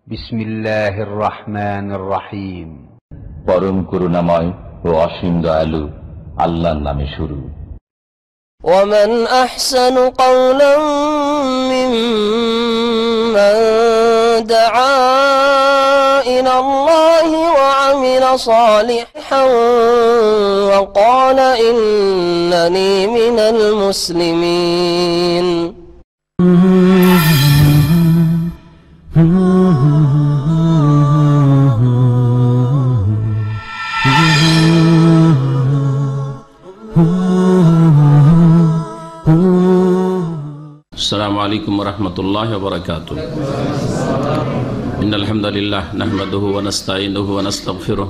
বিসমিল্লাহির রহমানির রহিম। পরম করুণাময় ও অসীম দয়ালু আল্লাহর নামে শুরু। ومن أحسن قولا ممن دعا إلى الله وعمل صالحا وقال إنني من المسلمين. السلام عليكم ورحمة الله وبركاته. إن الحمد لله نحمده ونستعينه ونستغفره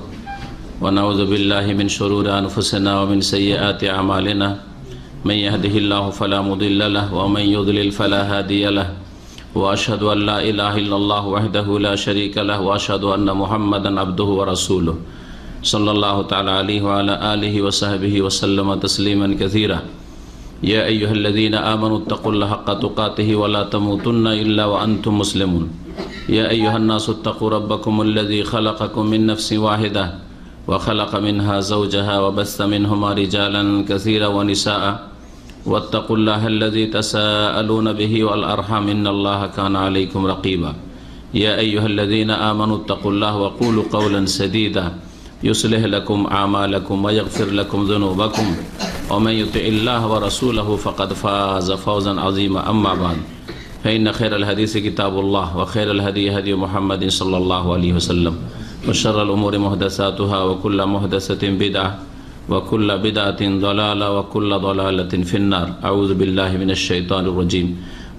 ونعوذ بالله من شرور أنفسنا ومن سيئات أعمالنا من يهده الله فلا مضل له ومن يضلل فلا هادي له وأشهد أن لا إله إلا الله وحده لا شريك له وأشهد أن محمدا عبده ورسوله صلى الله تعالى عليه وعلى آله وصحبه وسلم تسليما كثيرا. يا أيها الذين آمنوا اتقوا الله حق تقاته ولا تموتن إلا وأنتم مسلمون. يا أيها الناس اتقوا ربكم الذي خلقكم من نفس واحدة وخلق منها زوجها وبث منهما رجالا كثيرا ونساء واتقوا الله الذي تساءلون به والأرحام إن الله كان عليكم رقيبا. يا أيها الذين آمنوا اتقوا الله وقولوا قولا سديدا يصلح لكم أعمالكم ويغفر لكم ذنوبكم ومن يطع الله ورسوله فقد فاز فوزا عظيما. أما بعد فإن خير الحديث كتاب الله وخير الهدي هدي محمد صلى الله عليه وسلم وشر الأمور محدثاتها وكل محدثة بدعة وكل بدعة ضلالة وكل ضلالة في النار. أعوذ بالله من الشيطان الرجيم.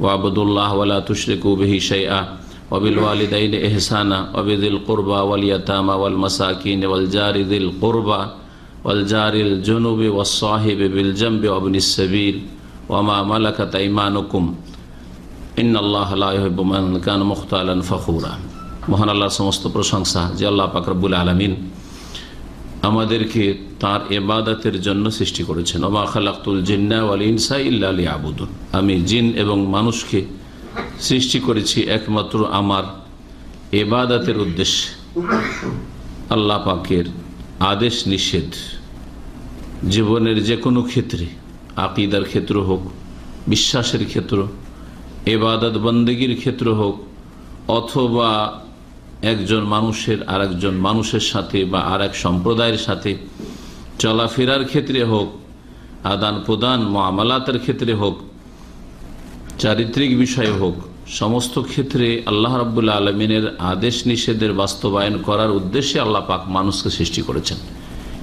واعبدوا الله ولا تشركوا به شيئا وبالوالدين إحسانا وبذي القربى واليتامى والمساكين والجار ذي القربى والجار الجنوب والصاحب بالجنب وابن السبيل وما ملكت أيمانكم إن الله لا يحب من كان مختالا فخورا. মহান আল্লাহর সমস্ত প্রশংসা যে আল্লাহ পাক রব্বুল আলামিন আমাদেরকে তার ইবাদতের জন্য সৃষ্টি করেছেন। ওমা খালাকতুল জিন্না ওয়াল ইনসা ইল্লা লিয়াবুদুন। আমি জিন এবং মানুষকে সৃষ্টি করেছি একমাত্র আমার ইবাদতের উদ্দেশ্যে। আল্লাহ পাকের আদেশ নিষেধ জীবনের যে কোনো ক্ষেত্রে, আকীদার ক্ষেত্র হোক, বিশ্বাসের ক্ষেত্র, ইবাদত বন্দেগীর ক্ষেত্র হোক, অথবা একজন মানুষের আর একজন মানুষের সাথে বা আর এক সম্প্রদায়ের সাথে চলাফেরার ক্ষেত্রে হোক, আদান প্রদান মুআমালাতের ক্ষেত্রে হোক, চারিত্রিক বিষয় হোক, সমস্ত ক্ষেত্রে আল্লাহ রাব্বুল আলামিনের আদেশ নিষেধের বাস্তবায়ন করার উদ্দেশ্যে আল্লাহ পাক মানুষকে সৃষ্টি করেছেন।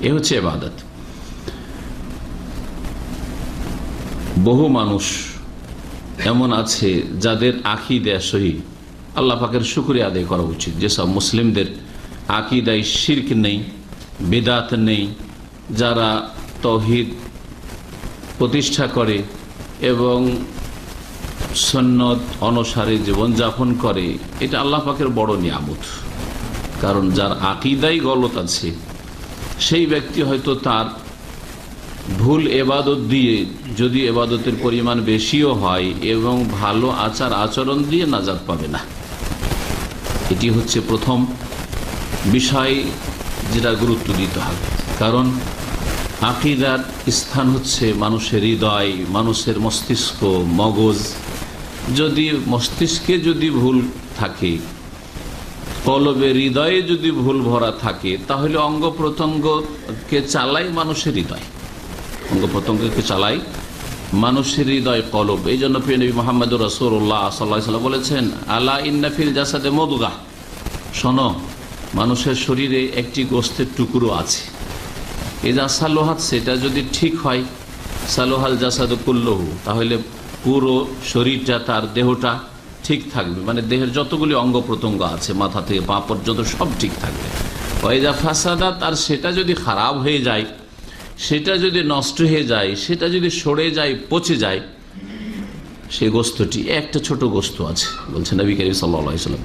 এ হচ্ছে ইবাদত। বহু মানুষ এমন আছে যাদের আকীদা সহিহ। আল্লাহ পাকের শুকরিয়া আদায় করা উচিত যেসব মুসলিমদের আকীদায় শিরক নেই, বিদআত নেই, যারা তাওহীদ প্রতিষ্ঠা করে এবং সুন্নত অনুসারে জীবনযাপন করে। এটা আল্লাহ পাকের বড় নিয়ামত। কারণ যার আকীদাই গলত আছে সেই ব্যক্তি হয়তো তার ভুল ইবাদত দিয়ে, যদি ইবাদতের পরিমাণ বেশিও হয় এবং ভালো আচার আচরণ দিয়ে নাজাত পাবে না। এটি হচ্ছে প্রথম বিষয় যেটা গুরুত্ব দিতে হবে। কারণ আকীদার স্থান হচ্ছে মানুষের হৃদয়, মানুষের মস্তিষ্ক, মগজ। যদি মস্তিষ্কে যদি ভুল থাকে, কলবে হৃদয়ে যদি ভুল ভরা থাকে, তাহলে অঙ্গ প্রত্যঙ্গকে চালাই মানুষের হৃদয়, অঙ্গ প্রত্যঙ্গকে চালাই মানুষের হৃদয়, কলব। এই জন্য প্রিয় নবী মুহাম্মদুর রাসূলুল্লাহ সাল্লাল্লাহু আলাইহি ওয়াসাল্লাম বলেছেন, আলা ইন্না ফিল জাসাদে মুদগাহ, শোনো মানুষের শরীরে একটি গোশতের টুকরো আছে, এজা সালোহাত, সেটা যদি ঠিক হয়, সালোহাল জাসাদু কুল্লুহু, তাহলে পুরো শরীরটা, তার দেহটা ঠিক থাকবে। মানে দেহের যতগুলি অঙ্গ প্রত্যঙ্গ আছে মাথা থেকে পা পর্যন্ত সব ঠিক থাকবে। ওয়াইজা ফাসাদাত, আর সেটা যদি খারাপ হয়ে যায়, সেটা যদি নষ্ট হয়ে যায়, সেটা যদি সরে যায়, পচে যায়, সেই গোস্তটি একটা ছোট গোস্ত আছে বলছেন নবী করিম সাল্লাল্লাহু আলাইহি ওয়াসাল্লাম,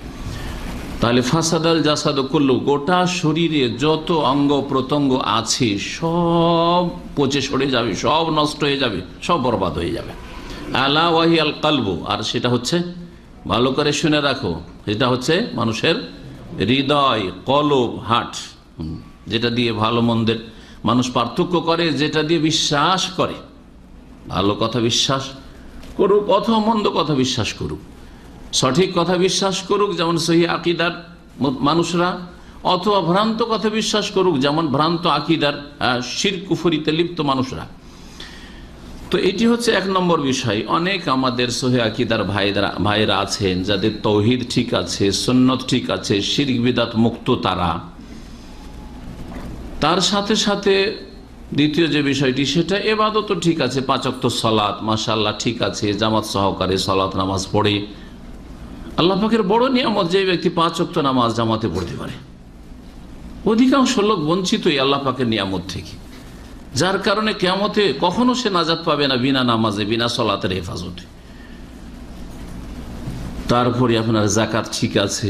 তাহলে ফাসাদাল জাসাদু কুল্লু, গোটা শরীরে যত অঙ্গ প্রত্যঙ্গ আছে সব পচে সরে যাবে, সব নষ্ট হয়ে যাবে, সব বরবাদ হয়ে যাবে। আলা ওয়াহিয়াল কলবু, আর সেটা হচ্ছে ভালো করে শুনে রাখো, এটা হচ্ছে মানুষের হৃদয়, কলব, হার্ট, যেটা দিয়ে ভালো মন্দের মানুষ পার্থক্য করে, যেটা দিয়ে বিশ্বাস করে। ভালো কথা বিশ্বাস করুক অথবা মন্দ কথা বিশ্বাস করুক, সঠিক কথা বিশ্বাস করুক যেমন সহি আকীদার মানুষরা, অথবা ভ্রান্ত কথা বিশ্বাস করুক যেমন ভ্রান্ত আকীদার শিরক কুফরিতে লিপ্ত মানুষরা। তো এটি হচ্ছে এক নম্বর বিষয়। অনেক আমাদের সহি আকীদার ভাইরা আছেন যাদের তৌহিদ ঠিক আছে, সুন্নত ঠিক আছে, শিরক বিদআত মুক্ত তারা। তার সাথে সাথে দ্বিতীয় যে বিষয়টি সেটা ইবাদতও ঠিক আছে, 5 ওয়াক্ত সালাত মাশাআল্লাহ ঠিক আছে, জামাত সহকারে সালাত নামাজ পড়ে। আল্লাহ পাকের বড় নিয়ামত যে ব্যক্তি 5 ওয়াক্ত নামাজ জামাতে পড়তে পারে। অধিকাংশ লোক বঞ্চিতই আল্লাহ পাকের নিয়ামত থেকে, যার কারণে কিয়ামতে কখনো সে নাজাত পাবে না বিনা নামাজে, বিনা সালাতের হেফাজতে। তারপরে আপনার যাকাত ঠিক আছে,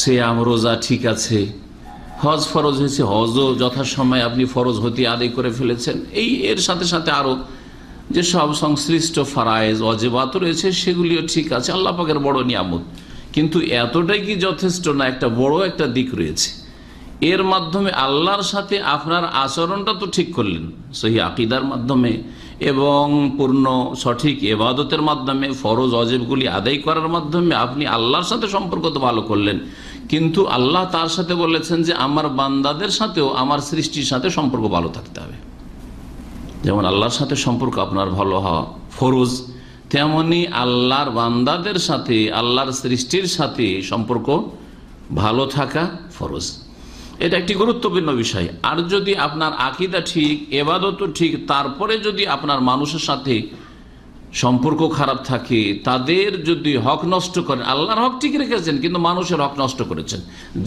সিয়াম রোজা ঠিক আছে, হজ ফরজ হয়েছে, হজও যথাসময়ে আপনি ফরজ হতে আদায় করে ফেলেছেন। এর সাথে সাথে আরো যে সব সংশ্লিষ্ট ফারায়েজ ওয়াজিবাত রয়েছে সেগুলিও ঠিক আছে, আল্লাহ পাকের বড় নিয়ামত। কিন্তু এতটাই কি যথেষ্ট না? একটা বড় একটা দিক রয়েছে, এর মাধ্যমে আল্লাহর সাথে আপনার আচরণটা তো ঠিক করলেন সহি আকীদার মাধ্যমে এবং পূর্ণ সঠিক ইবাদতের মাধ্যমে, ফরজ ওয়াজিবগুলি আদায় করার মাধ্যমে আপনি আল্লাহর সাথে সম্পর্ক তো ভালো করলেন, কিন্তু আল্লাহ তার সাথে বলেছেন যে আমার বান্দাদের সাথেও আমার সৃষ্টির সাথে সম্পর্ক ভালো থাকতে হবে। যেমন আল্লাহর সাথে সম্পর্ক আপনার ভালো হওয়া ফরজ, তেমনি আল্লাহর বান্দাদের সাথে, আল্লাহর সৃষ্টির সাথে সম্পর্ক ভালো থাকা ফরজ। এটা একটি গুরুত্বপূর্ণ বিষয়। আর যদি আপনার আকীদা ঠিক, ইবাদতও ঠিক, তারপরে যদি আপনার মানুষের সাথে সম্পর্ক খারাপ থাকে, তাদের যদি হক নষ্ট করেন, আল্লাহর হক ঠিক রেখেছেন কিন্তু মানুষের হক নষ্ট করেছেন,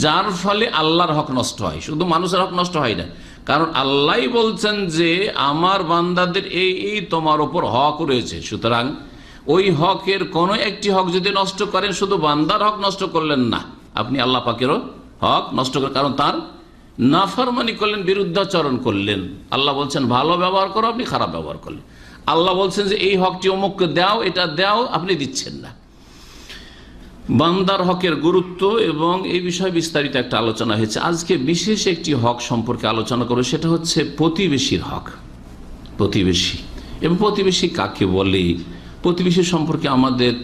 যার ফলে আল্লাহর হক নষ্ট হয়, শুধু মানুষের হক নষ্ট হয় না। কারণ আল্লাহ বলছেন যে আমার বান্দাদের এই তোমার ওপর হক রয়েছে, সুতরাং ওই হকের কোনো একটি হক যদি নষ্ট করেন, শুধু বান্দার হক নষ্ট করলেন না, আপনি আল্লাহ পাকেরও হক নষ্ট করেন, কারণ তার নাফরমানি করলেন, বিরুদ্ধাচরণ করলেন। আল্লাহ বলছেন ভালো ব্যবহার করো, আপনি খারাপ ব্যবহার করলেন। আল্লাহ বলছেন যে এই হকটি অমুককে দাও, এটা দাও, আপনি দিচ্ছেন না। বান্দার হকের গুরুত্ব এবং এই বিষয়ে বিস্তারিত একটা আলোচনা হয়েছে। আজকে বিশেষ একটি হক সম্পর্কে আলোচনা করব, সেটা হচ্ছে প্রতিবেশীর হক। প্রতিবেশী এবং প্রতিবেশী কাকে বলে, প্রতিবেশী সম্পর্কে আমাদের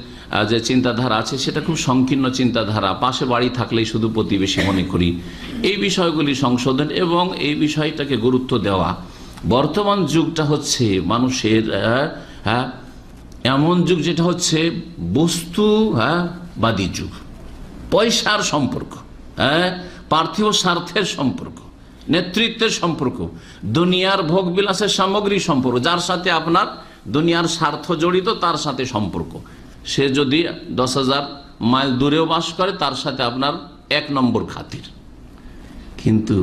যে চিন্তাধারা আছে সেটা খুব সংকীর্ণ চিন্তাধারা। পাশে বাড়ি থাকলেই শুধু প্রতিবেশী মনে করি। এই বিষয়গুলি সংশোধন এবং এই বিষয়টাকে গুরুত্ব দেওয়া। বর্তমান যুগটা হচ্ছে মানুষের এমন যুগ যেটা হচ্ছে বস্তুবাদী যুগ, পয়সার সম্পর্ক, পার্থিব স্বার্থের সম্পর্ক, নেতৃত্বের সম্পর্ক, দুনিয়ার ভোগ বিলাসের সামগ্রী সম্পর্ক। যার সাথে আপনার দুনিয়ার স্বার্থ জড়িত তার সাথে সম্পর্ক। সে যদি 10,000 মাইল দূরেও বাস করে, তার সাথে আপনার 1 নম্বর খাতির। কিন্তু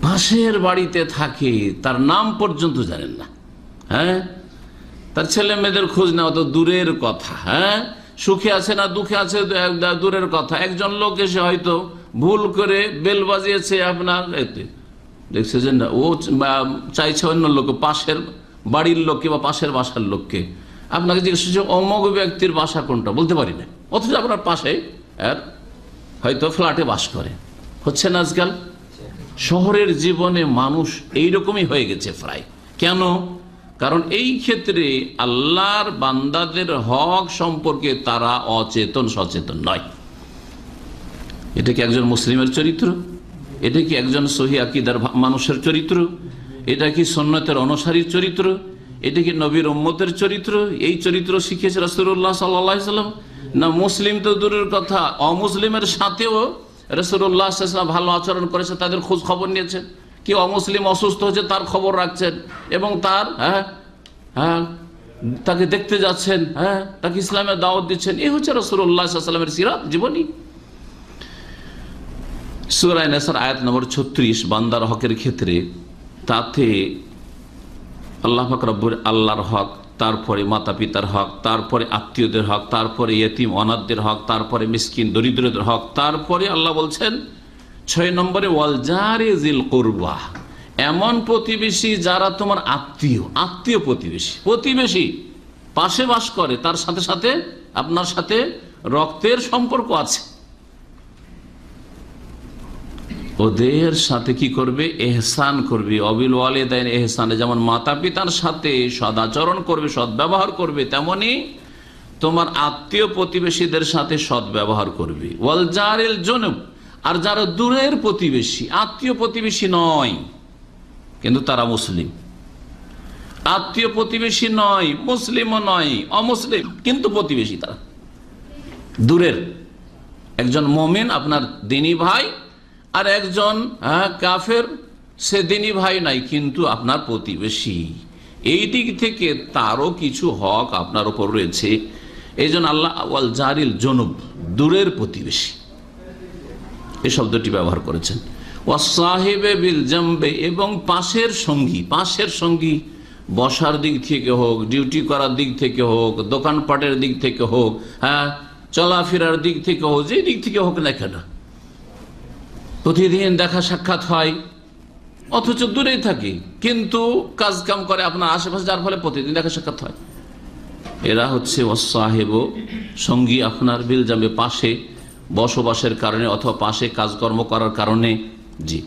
পাশের বাড়িতে থাকে, তার নাম পর্যন্ত জানেন না, তার ছেলে মেয়েদের খোঁজ নেওয়া তো দূরের কথা, সুখে আছে না দুঃখে আছে দূরের কথা। একজন লোক এসে হয়তো ভুল করে বেল বাজিয়েছে আপনার এতে, দেখছেন না, ও চাইছে অন্য লোক, পাশের বাড়ির লোককে বা পাশের বাসার লোককে। আপনাকে জিজ্ঞেস করছে অমুক ব্যক্তির বাসা কোনটা, বলতে পারি না, অথচ আপনার পাশে হয়তো ফ্ল্যাটে বাস করে। হচ্ছে না আজকাল শহরের জীবনে মানুষ এইরকমই হয়ে গেছে প্রায়। কেন? কারণ এই ক্ষেত্রে আল্লাহর বান্দাদের হক সম্পর্কে তারা অচেতন, সচেতন নয়। এটা কি একজন মুসলিমের চরিত্র? এটা কি একজন সহি আকীদার মানুষের চরিত্র? এটা কি সুন্নতের অনুসারীর চরিত্র? এটা কি নবীর উম্মতের চরিত্র? এই চরিত্র শিখিয়েছে রাসূলুল্লাহ সাল্লাল্লাহু আলাইহি ওয়াসাল্লাম? না মুসলিম তো দূরের কথা, অমুসলিমের সাথেও রাসূলুল্লাহ সাল্লাল্লাহু আলাইহি ওয়াসাল্লাম ভালো আচরণ করেছে, তাদের খোঁজ খবর নিয়েছেন। কি অমুসলিম অসুস্থ হচ্ছে তার খবর রাখছেন এবং তার তাকে দেখতে যাচ্ছেন, তাকে ইসলামের দাওয়াত দিচ্ছেন। এই হচ্ছে রাসূলুল্লাহ সাল্লাল্লাহু আলাইহি ওয়াসাল্লামের সিরাত, জীবনী। সূরা নিসার আয়াত নম্বর 36 বান্দার হকের ক্ষেত্রে, তাতে আল্লাহ পাক রব্বুল আল্লাহর হক, তারপরে মাতা পিতার হক, তারপরে আত্মীয়দের হক, তারপরে ইয়েতিম অনাথদের হক, তারপরে মিসকিন দরিদ্রদের হক, তারপরে আল্লাহ বলছেন 6 নম্বরে ওয়াল জারি যিল কুরবা, এমন প্রতিবেশী যারা তোমার আত্মীয়। আত্মীয় প্রতিবেশী, প্রতিবেশী পাশে বাস করে, তার সাথে সাথে আপনার সাথে রক্তের সম্পর্ক আছে, ওদের সাথে কি করবে? এহসান করবে। অবিল ওয়ালিদাইন এহসানে, যেমন মাতা পিতার সাথে সদাচরণ করবে, সদ্ব্যবহার করবে, তেমনি তোমার আত্মীয় প্রতিবেশীদের সাথে সদ্ব্যবহার করবে। ওয়াল জারিল জুনুব, আর যারা দূরের প্রতিবেশী, আত্মীয় প্রতিবেশী নয় কিন্তু তারা মুসলিম, আত্মীয় প্রতিবেশী নয়, মুসলিমও নয়, অমুসলিম কিন্তু প্রতিবেশী তারা দূরের। একজন মুমিন আপনার দ্বীনি ভাই, আর একজন কাফের, সে দ্বীনি ভাই নাই কিন্তু আপনার প্রতিবেশী। এই দিক থেকে তারও কিছু হক আপনার উপর রয়েছে। এই জন্য আল্লাহ ওয়াল জারিল জুনুব, দূরের প্রতিবেশী, এই শব্দটি ব্যবহার করেছেন। ওয়াসাহিবে বিল জামবে, এবং পাশের সঙ্গী। পাশের সঙ্গী বসার দিক থেকে হোক, ডিউটি করার দিক থেকে হোক, দোকানপাটের দিক থেকে হোক, চলাফেরার দিক থেকে হোক, যে দিক থেকে হোক না কেন, প্রতিদিন দেখা সাক্ষাৎ হয়, অথচ দূরেই থাকি কিন্তু কাজ কাম করে আপনার আশেপাশে, যার ফলে প্রতিদিন দেখা সাক্ষাৎ হয়। এরা হচ্ছে ওয়াসাহিব, সঙ্গী আপনার, বিল জামবে, পাশে বসবাসের কারণে অথবা পাশে কাজকর্ম করার কারণে। জি,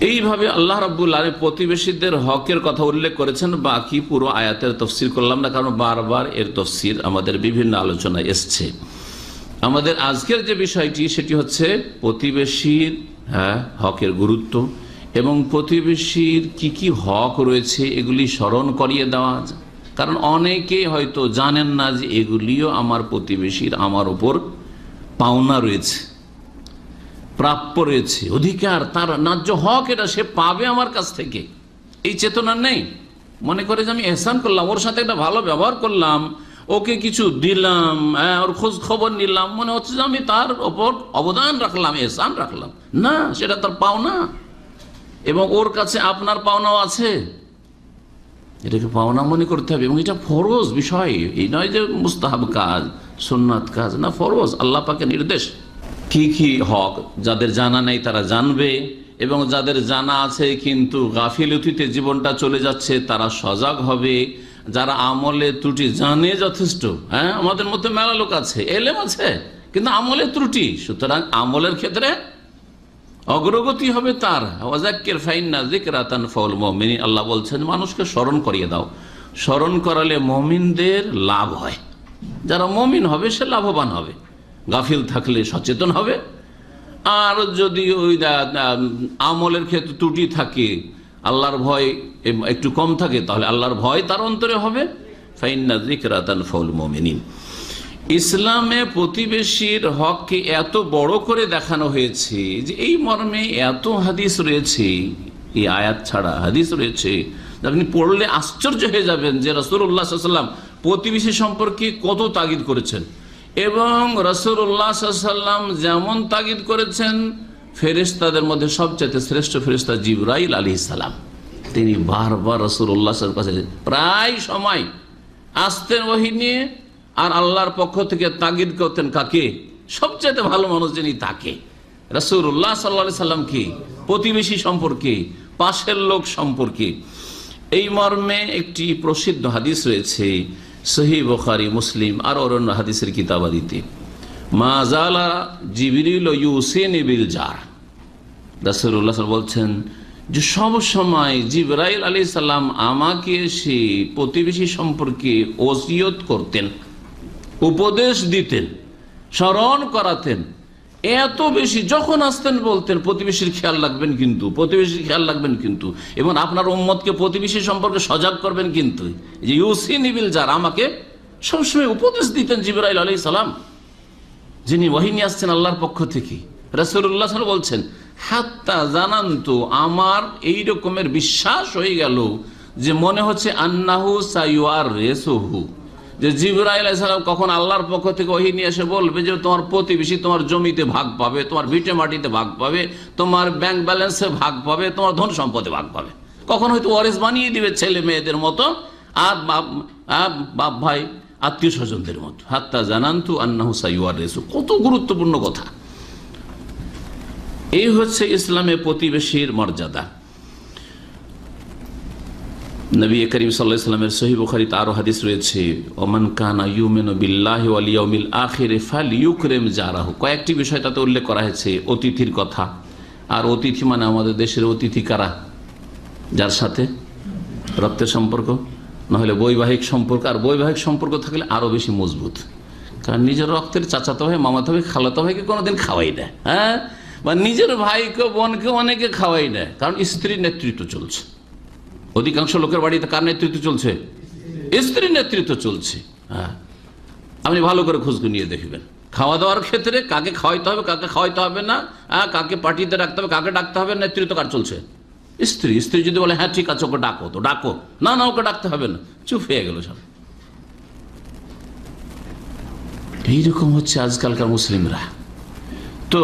এইভাবে আল্লাহ রাব্বুল আলামিন প্রতিবেশীদের হকের কথা উল্লেখ করেছেন। বাকি পুরো আয়াতের তফসির করলাম না, কারণ বারবার এর তফসির আমাদের বিভিন্ন আলোচনায় এসছে। আমাদের আজকের যে বিষয়টি সেটি হচ্ছে প্রতিবেশীর হকের গুরুত্ব এবং প্রতিবেশীর কি কি হক রয়েছে এগুলি স্মরণ করিয়ে দেওয়া। কারণ অনেকে হয়তো জানেন না যে এগুলিও আমার প্রতিবেশীর আমার উপর পাওনা রয়েছে, প্রাপ্য রয়েছে, অধিকার, তার ন্যায্য হক, এটা সে পাবে আমার কাছ থেকে। এই চেতনা নেই। মনে করে যে আমি এহসান করলাম, ওর সাথে একটা ভালো ব্যবহার করলাম, ওকে কিছু দিলাম, ওর খোঁজ খবর নিলাম, মনে হচ্ছে যে আমি তার ওপর অবদান রাখলাম, এহসান রাখলাম। না, সেটা তার পাওনা, এবং ওর কাছে আপনার পাওনাও আছে। এটাকে পাওনা মনে করতে হবে, এবং এটা ফরজ বিষয়। এই নয় যে মুস্তাহাব কাজ, সুন্নাত কাজ, না, ফরজ, আল্লাহ পাকের নির্দেশ। কি কি হক যাদের জানা নেই তারা জানবে, এবং যাদের জানা আছে কিন্তু গাফিলতিতে জীবনটা চলে যাচ্ছে তারা সজাগ হবে। যারা আমলে ত্রুটি জানে যথেষ্ট, আমাদের মধ্যে মেলা লোক আছে, এলেম আছে কিন্তু আমলে ত্রুটি, সুতরাং আমলের ক্ষেত্রে অগ্রগতি হবে তার। ওয়াযাক্কির ফাইন্না যিকরা তানফাউল মুমিনিন, আল্লাহ বলছেন মানুষকে স্মরণ করিয়ে দাও। স্মরণ করালে মুমিনদের লাভ হয়, যারা মুমিন হবে সে লাভবান হবে, গাফিল থাকলে সচেতন হবে। আর যদি ওই আমলের ক্ষেত্রে ত্রুটি থাকে, আল্লাহর ভয় একটু কম থাকে, তাহলে আল্লাহর ভয় তার অন্তরে হবে। ফাইন্না যিকরা তানফাউল মুমিনিন। ইসলামে প্রতিবেশীর হককে এত বড় করে দেখানো হয়েছে যে এই মর্মে এত হাদিস রয়েছে, এই আয়াত ছাড়া হাদিস রয়েছে, আপনি পড়লে আশ্চর্য হয়ে যাবেন যে রাসূলুল্লাহ সাল্লাল্লাহু আলাইহি ওয়াসাল্লাম প্রতিবেশী সম্পর্কে কত তাগিদ করেছেন। এবং রাসূলুল্লাহ সাল্লাল্লাহু আলাইহি ওয়াসাল্লাম যেমন তাগিদ করেছেন, ফেরেশতাদের মধ্যে সবচেয়ে শ্রেষ্ঠ ফেরেশতা জিবরাইল আলাইহিস সালাম, তিনি বারবার রাসূলুল্লাহ সাল্লাল্লাহু আলাইহি ওয়াসাল্লামের কাছে প্রায় সময় আসতেন ওহী নিয়ে, আর আল্লাহর পক্ষ থেকে তাগিদ করতেন কাকে? সবচেয়ে ভালো মানুষ যিনি, তাকে, রাসূলুল্লাহ সাল্লাল্লাহু আলাইহি ওয়াসাল্লাম, কি প্রতিবেশী সম্পর্কে, পাশের লোক সম্পর্কে। এই মর্মে একটি প্রসিদ্ধ হাদিস রয়েছে সহিহ বুখারী, মুসলিম আর অন্যান্য হাদিসের কিতাবাদিতে। মা যালা জিবরিল ইউসিনি বিল জার, রাসূলুল্লাহ বলছেন যে সব সময় জিবরাইল আলাইহিস সালাম আমাকে সে প্রতিবেশী সম্পর্কে ওসিয়ত করতেন, উপদেশ দিতেন, স্মরণ করাতেন। এত বেশি যখন আসতেন বলতেন প্রতিবেশীর খেয়াল রাখবেন কিন্তু, প্রতিবেশীর খেয়াল রাখবেন কিন্তু, এবং আপনার উম্মতকে প্রতিবেশী সম্পর্কে সজাগ করবেন কিন্তু। যে ইউসিনি বিল জার, আমাকে সবসময় উপদেশ দিতেন জিবরাইল আলাইহিস সালাম, যিনি ওহী নিয়ে আসছেন আল্লাহর পক্ষ থেকে। রাসূলুল্লাহ সাল্লাল্লাহু আলাইহি ওয়াসাল্লাম বলছেন হাত্তা জানান্তু, আমার এই রকমের বিশ্বাস হয়ে গেল যে মনে হচ্ছে আন্নাহু সায়ুয়াররিসুহু, যে জিবরাইল আলাইহিস সালাম কখন আল্লাহর পক্ষ থেকে ওহী নিয়ে এসে বলবে যে তোমার প্রতিবেশী তোমার জমিতে ভাগ পাবে, তোমার ভিটে মাটিতে ভাগ পাবে, তোমার ব্যাংক ব্যালেন্সে ভাগ পাবে, তোমার ধন সম্পদে ভাগ পাবে। কখন হয়তো ওয়ারিস বানিয়ে দিবে ছেলে মেয়েদের মতো, আর বাপ ভাই আত্মীয় স্বজনদের মতো। হাত্তা জানান্তু আন্নাহু সায়ুয়াররিসু, কত গুরুত্বপূর্ণ কথা। এই হচ্ছে ইসলামে প্রতিবেশীর মর্যাদা। নবী করিম সাল্লাল্লাহু আলাইহি ওয়াসাল্লামের সহিহ বুখারীতে আরো হাদিস রয়েছে, ওমান কানা ইউমিনু বিল্লাহি ওয়াল ইয়াউমিল আখির ফালইউকরিম জারাহু। কয়েকটি বিষয় তাতে উল্লেখ করা হয়েছে, অতিথির কথা। আর অতিথি মানে আমাদের দেশের অতিথি কারা? যার সাথে রক্তের সম্পর্ক, নাহলে বৈবাহিক সম্পর্ক। আর বৈবাহিক সম্পর্ক থাকলে আরো বেশি মজবুত, কারণ নিজের রক্তের চাচাতো ভাই, মামাতো ভাই, খালাতো ভাইকে কোনোদিন খাওয়াই দেয়, হ্যাঁ, বা নিজের ভাইকে বোনকে অনেকে খাওয়াই দেয়, কারণ স্ত্রীর নেতৃত্ব চলছে। অধিকাংশ লোকের বাড়িতে কার নেতৃত্ব চলছে? স্ত্রীর নেতৃত্ব চলছে। হ্যাঁ, আপনি ভালো করে খোঁজ নিয়ে দেখবেন খাওয়া দাওয়ার ক্ষেত্রে কাকে খাওয়াইতে হবে, কাকে খাওয়াইতে হবে না, কাকে পার্টিতে রাখতে হবে, কাকে ডাকতে হবে, নেতৃত্ব কার চলছে? স্ত্রী। স্ত্রী যদি বলে হ্যাঁ ঠিক আছে ওকে ডাকো, তো ডাকো, না না ওকে ডাকতে হবে না, চুপ হয়ে গেল সব। এইরকম হচ্ছে আজকালকার মুসলিমরা। তো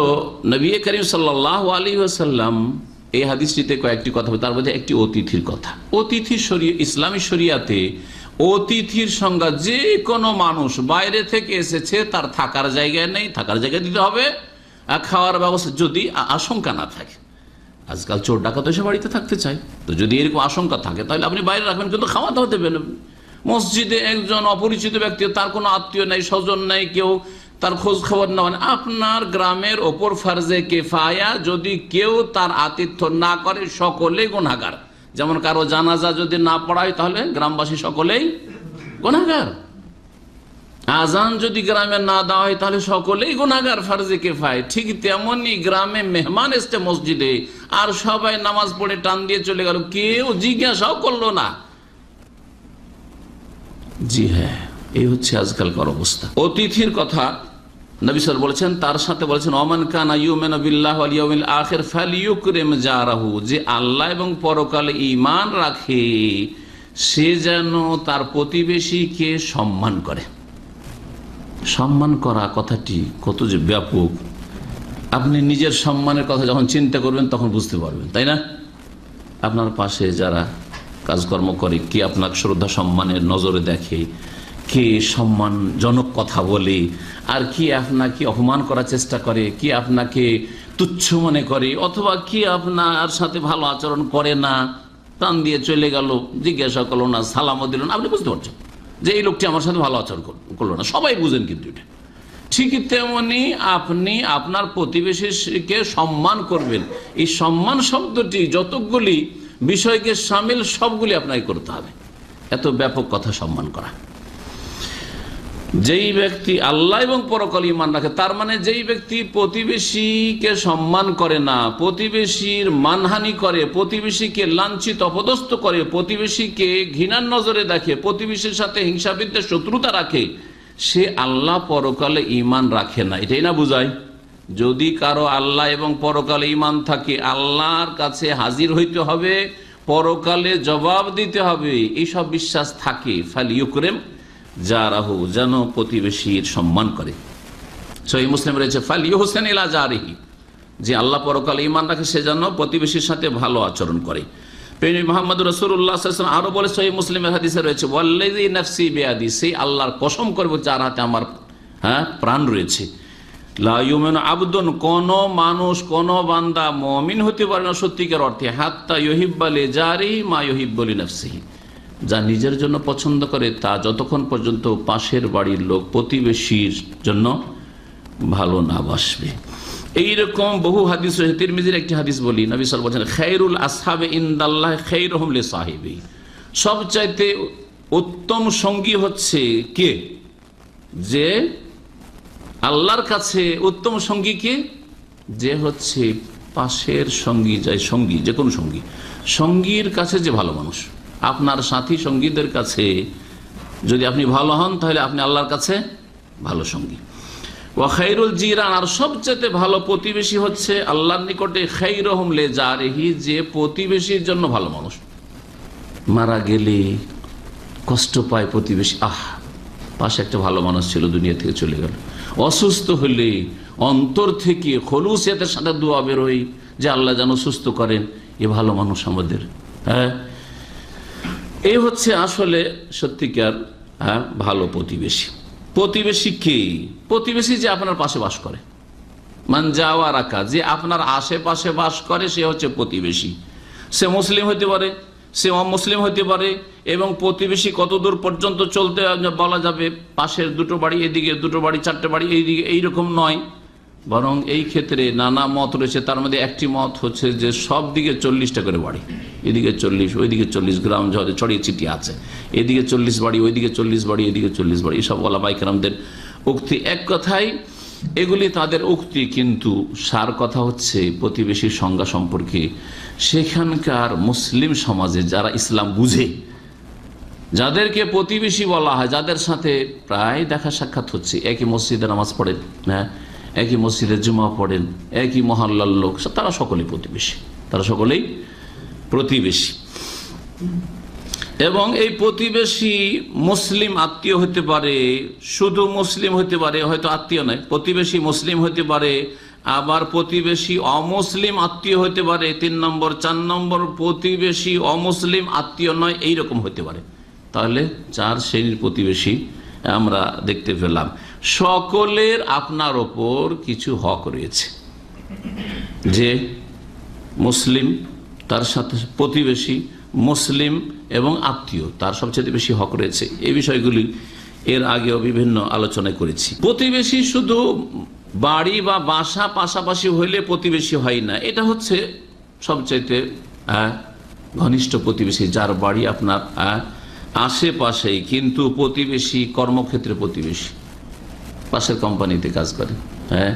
নবী করিম সাল্লাল্লাহু আলাইহি ওয়াসাল্লাম এই হাদিসটিতে কয়েকটি কথা, তার মধ্যে একটি অতিথির কথা। অতিথি ইসলামী শরিয়াতে অতিথির সংজ্ঞা, যে কোনো মানুষ বাইরে থেকে এসেছে, তার থাকার জায়গায় নেই, থাকার জায়গায় দিতে হবে, খাওয়ার ব্যবস্থা যদি আশঙ্কা না থাকে। আজকাল চোর ডাকাত এসে বাড়িতে থাকতে চায়, তো যদি এরকম আশঙ্কা থাকে তাহলে আপনি বাইরে রাখবেন, কিন্তু খাওয়া দাওয়া দেবেন। মসজিদে একজন অপরিচিত ব্যক্তি, তার কোনো আত্মীয় নাই, স্বজন নাই, কেউ তার খোঁজ খবর না, মানে আপনার গ্রামের ওপর ফার্জে কিফায়া, যদি কেউ তার আতিথ্য না করে সকলেই গুনাহগার। যেমন কারো জানাজা যদি না পড়ায় তাহলে গ্রামবাসী সকলেই গুনাহগার। আজান যদি গ্রামে না দেওয়া হয় তাহলে সকলেই গুনাহগার, ফার্জে কিফায়া। ঠিক তেমনি গ্রামে মেহমান এসছে মসজিদে, আর সবাই নামাজ পড়ে টান দিয়ে চলে গেল, কেউ জিজ্ঞাসাও করলো না। জি হ্যাঁ, এই হচ্ছে আজকালকার অবস্থা। অতিথির কথা নবী সাল্লাল্লাহু আলাইহি ওয়াসাল্লাম বলেছেন, তার সাথে বলেছেন ওমান কানা ইউমিনু বিল্লাহি ওয়াল ইয়াউমিল আখির ফালইউকরিম জারাহু, যে আল্লাহ এবং পরকালে ঈমান রাখে সে যেন তার প্রতিবেশীকে সম্মান করে। সম্মান করা কথাটি কত যে ব্যাপক, আপনি নিজের সম্মানের কথা যখন চিন্তা করবেন তখন বুঝতে পারবেন, তাই না? আপনার পাশে যারা কাজকর্ম করে, কে আপনাকে শ্রদ্ধা সম্মানের নজরে দেখে, কে সম্মানজনক কথা বলে, আর কি আপনাকে অপমান করার চেষ্টা করে, কি আপনাকে তুচ্ছ মনে করে, অথবা কি আপনার সাথে ভালো আচরণ করে না, টান দিয়ে চলে গেল, জিজ্ঞাসা করলো না, সালামও দিল না, আপনি বুঝতে পারছেন যে এই লোকটি আমার সাথে ভালো আচরণ করলো না। সবাই বুঝেন কিন্তু এটা। ঠিক তেমনি আপনি আপনার প্রতিবেশীকে সম্মান করবেন। এই সম্মান শব্দটি যতগুলি বিষয়কে সামিল, সবগুলি আপনাকে করতে হবে। এত ব্যাপক কথা সম্মান করা। যেই ব্যক্তি আল্লাহ এবং পরকালে ঈমান রাখে, তার মানে যেই ব্যক্তি প্রতিবেশীকে সম্মান করে না, প্রতিবেশীর মানহানি করে, প্রতিবেশীকে লাঞ্ছিত অপদস্থ করে, প্রতিবেশীকে ঘৃণার নজরে দেখে, প্রতিবেশীর সাথে হিংসা বিদ্বেষ শত্রুতা রাখে, সে আল্লাহ পরকালে ঈমান রাখে না। এটাই না বুঝায়? যদি কারো আল্লাহ এবং পরকালে ঈমান থাকে, আল্লাহর কাছে হাজির হইতে হবে, পরকালে জবাব দিতে হবে, এইসব বিশ্বাস থাকে, ফালইউকরিম জারাহু, যেন প্রতিবেশীর সম্মান করে। সহিহ মুসলিম রয়েছে ফালইউহসিন ইলা জারিহি, যে আল্লাহ পরকালে ঈমান রাখে সে যেন প্রতিবেশীর সাথে ভালো আচরণ করে। প্রেমী মুহাম্মদ রাসূলুল্লাহ সাল্লাল্লাহু আলাইহি ওয়াসাল্লাম আরো বলে, সহিহ মুসলিমের হাদিসে রয়েছে, ওয়াল্লাযী নাফসি বিয়াদি, সেই আল্লাহর কসম করব যার হাতে আমার প্রাণ রয়েছে, লা ইউমিনু আবদুন, কোন মানুষ, কোন বান্দা মুমিন হতে পারে না সত্যিকার অর্থে, হাত্তা ইউহিব্বা লিজারিহি মা ইউহিব্বু লিনাফসিহি, যা নিজের জন্য পছন্দ করে তা যতক্ষণ পর্যন্ত পাশের বাড়ির লোক প্রতিবেশীর জন্য ভালো না বাসবে। এইরকম বহু হাদিস রয়েছে। তিরমিজির একটি হাদিস বলি, নবী সাল্লাল্লাহু আলাইহি ওয়াসাল্লাম বলেন, খায়রুল আসহাবে ইনদাল্লাহ খায়রুহুম লিসাহিবি, সবচাইতে উত্তম সঙ্গী হচ্ছে কে? যে আল্লাহর কাছে উত্তম সঙ্গী কে? যে হচ্ছে পাশের সঙ্গী, যায় সঙ্গী, যে কোনো সঙ্গী, সঙ্গীর কাছে যে ভালো মানুষ। আপনার সাথী সঙ্গীদের কাছে যদি আপনি ভালো হন তাহলে আপনি আল্লাহর কাছে ভালো সঙ্গী। ওয়া খায়রুল জিরান, আর সবচেয়ে ভালো প্রতিবেশী হচ্ছে আল্লাহর নিকটে খায়রুহুম লিজারিহি, যে প্রতিবেশীর জন্য ভালো মানুষ। মারা গেলে কষ্ট পায় প্রতিবেশী, পাশে একটা ভালো মানুষ ছিল, দুনিয়া থেকে চলে গেল। অসুস্থ হলে অন্তর থেকে খলুসিয়াতের সাথে দোয়া বেরোয় যে আল্লাহ যেন সুস্থ করেন, এ ভালো মানুষ আমাদের। হ্যাঁ, এই হচ্ছে আসলে সত্যিকার ভালো প্রতিবেশী। প্রতিবেশী কে? প্রতিবেশী যে আপনার পাশে বাস করে, মান জাওয়ারাকা, যে আপনার আশেপাশে বাস করে, সে হচ্ছে প্রতিবেশী। সে মুসলিম হতে পারে, সে অমুসলিম হতে পারে, এবং প্রতিবেশী কত দূর পর্যন্ত চলতে বলা যাবে, পাশের দুটো বাড়ি এদিকে, দুটো বাড়ি চারটে বাড়ি এইদিকে, এইরকম নয়। বরং এই ক্ষেত্রে নানা মত রয়েছে। তার মধ্যে একটি মত হচ্ছে যে সব দিকে 40টা করে বাড়ি, এদিকে 40, ওইদিকে 40, গ্রাম ছড়িয়ে ছিটিয়ে আছে, এদিকে 40 বাড়ি, ওইদিকে 40 বাড়ি, এদিকে 40 বাড়ি। এসব ওলামায়ে কেরামদের উক্তি। এক কথায় এগুলি তাদের উক্তি, কিন্তু সার কথা হচ্ছে প্রতিবেশীর সংজ্ঞা সম্পর্কে সেখানকার মুসলিম সমাজে যারা ইসলাম বুঝে, যাদেরকে প্রতিবেশী বলা হয়, যাদের সাথে প্রায় দেখা সাক্ষাৎ হচ্ছে, একই মসজিদে নামাজ পড়েন, হ্যাঁ, একই মসজিদে জুমা পড়েন, একই মহল্লার লোক, তারা সকলেই প্রতিবেশী, তারা সকলেই প্রতিবেশী। এবং এই প্রতিবেশী মুসলিম আত্মীয় হতে পারে, শুধু মুসলিম হতে পারে, হয়তো আত্মীয় নয়, প্রতিবেশী মুসলিম হতে পারে, আবার প্রতিবেশী অমুসলিম আত্মীয় হতে পারে, 3 নম্বর 4 নম্বর প্রতিবেশী অমুসলিম আত্মীয় নয়, এইরকম হতে পারে। তাহলে 4 শ্রেণীর প্রতিবেশী আমরা দেখতে পেলাম। সকলের আপনার ওপর কিছু হক রয়েছে, যে মুসলিম তার সাথে প্রতিবেশী মুসলিম এবং আত্মীয়, তার সবচেয়ে বেশি হক রয়েছে। এই বিষয়গুলি এর আগেও বিভিন্ন আলোচনা করেছি। প্রতিবেশী শুধু বাড়ি বা বাসা পাশাপাশি হইলে প্রতিবেশী হয় না, এটা হচ্ছে সবচাইতে ঘনিষ্ঠ প্রতিবেশী, যার বাড়ি আপনার আশেপাশেই, কিন্তু প্রতিবেশী কর্মক্ষেত্রে প্রতিবেশী, পাশের কোম্পানিতে কাজ করেন, হ্যাঁ,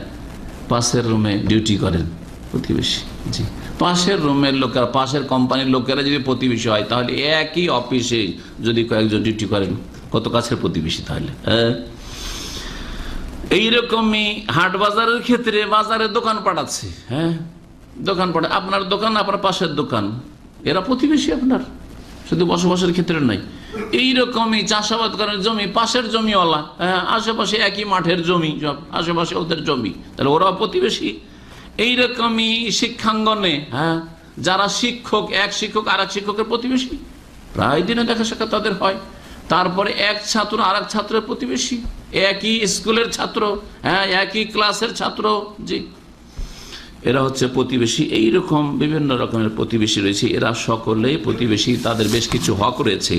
পাশের রুমে ডিউটি করেন, প্রতিবেশী। জি, পাশের রুমের লোকেরা, পাশের কোম্পানির লোকেরা যদি প্রতিবেশী হয়, তাহলে একই অফিসে যদি কয়েকজন ডিউটি করেন, কত কাছের প্রতিবেশী তাহলে। হ্যাঁ, এইরকমই হাট বাজারের ক্ষেত্রে, বাজারে দোকানপাট আছে, হ্যাঁ, দোকানপাট, আপনার দোকান, আপনার পাশের দোকান, এরা প্রতিবেশী আপনার, শুধু বসবাসের ক্ষেত্রে নাই। এইরকমই চাষাবাদ করেন, জমি, পাশের জমিওয়ালা, হ্যাঁ, আশেপাশে একই মাঠের জমি, সব আশেপাশে ওদের জমি, তাহলে ওরাও প্রতিবেশী। এইরকমই শিক্ষাঙ্গনে, হ্যাঁ, যারা শিক্ষক, এক শিক্ষক আর এক শিক্ষকের প্রতিবেশী, প্রায় দিনে দেখা সাক্ষাৎ তাদের হয়। তারপরে এক ছাত্র আর এক ছাত্রের প্রতিবেশী, একই স্কুলের ছাত্র, হ্যাঁ, একই ক্লাসের ছাত্র, জি, এরা হচ্ছে প্রতিবেশী। এইরকম বিভিন্ন রকমের প্রতিবেশী রয়েছে, এরা সকলেই প্রতিবেশী, তাদের বেশ কিছু হক রয়েছে।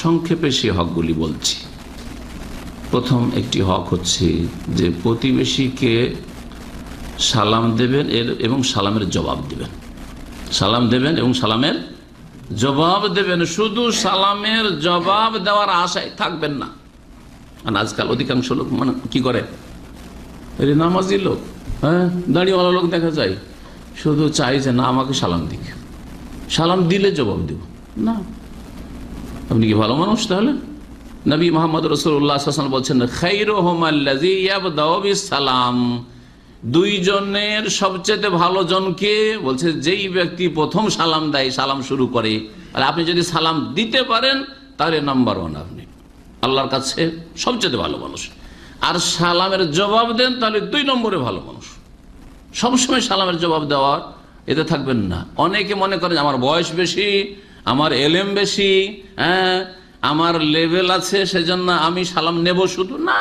সংক্ষেপে সে হকগুলি বলছি। প্রথম একটি হক হচ্ছে যে প্রতিবেশীকে সালাম দেবেন এবং সালামের জবাব দেবেন, সালাম দেবেন এবং সালামের জবাব দেবেন। শুধু সালামের জবাব দেওয়ার আশায় থাকবেন না। আর আজকাল অধিকাংশ লোক মানে কি করে, নামাজি লোক, হ্যাঁ, দাড়িওয়ালা লোক দেখা যায়, শুধু চাই যে না আমাকে সালাম দিক, সালাম দিলে জবাব দেব না। আপনি কি ভালো মানুষ? তাহলে নবী মুহাম্মদ রাসূলুল্লাহ সাল্লাল্লাহু আলাইহি ওয়াসাল্লাম বলছেন, খায়রুহুম আল্লাযী ইয়াবদাউ বিসসালাম, দুইজনের সবচেয়ে ভালো জনকে বলছে যেই ব্যক্তি প্রথম সালাম দেয়, সালাম শুরু করে। আর আপনি যদি সালাম দিতে পারেন তাহলে নাম্বার 1, আপনি আল্লাহর কাছে সবচেয়ে ভালো মানুষ। আর সালামের জবাব দেন তাহলে 2 নম্বরে ভালো মানুষ। সবসময় সালামের জবাব দেওয়ার এতে থাকবেন না। অনেকে মনে করেন আমার বয়স বেশি, আমার এলেম বেশি, হ্যাঁ, আমার লেভেল আছে, সেজন্য আমি সালাম নেব। শুধু না,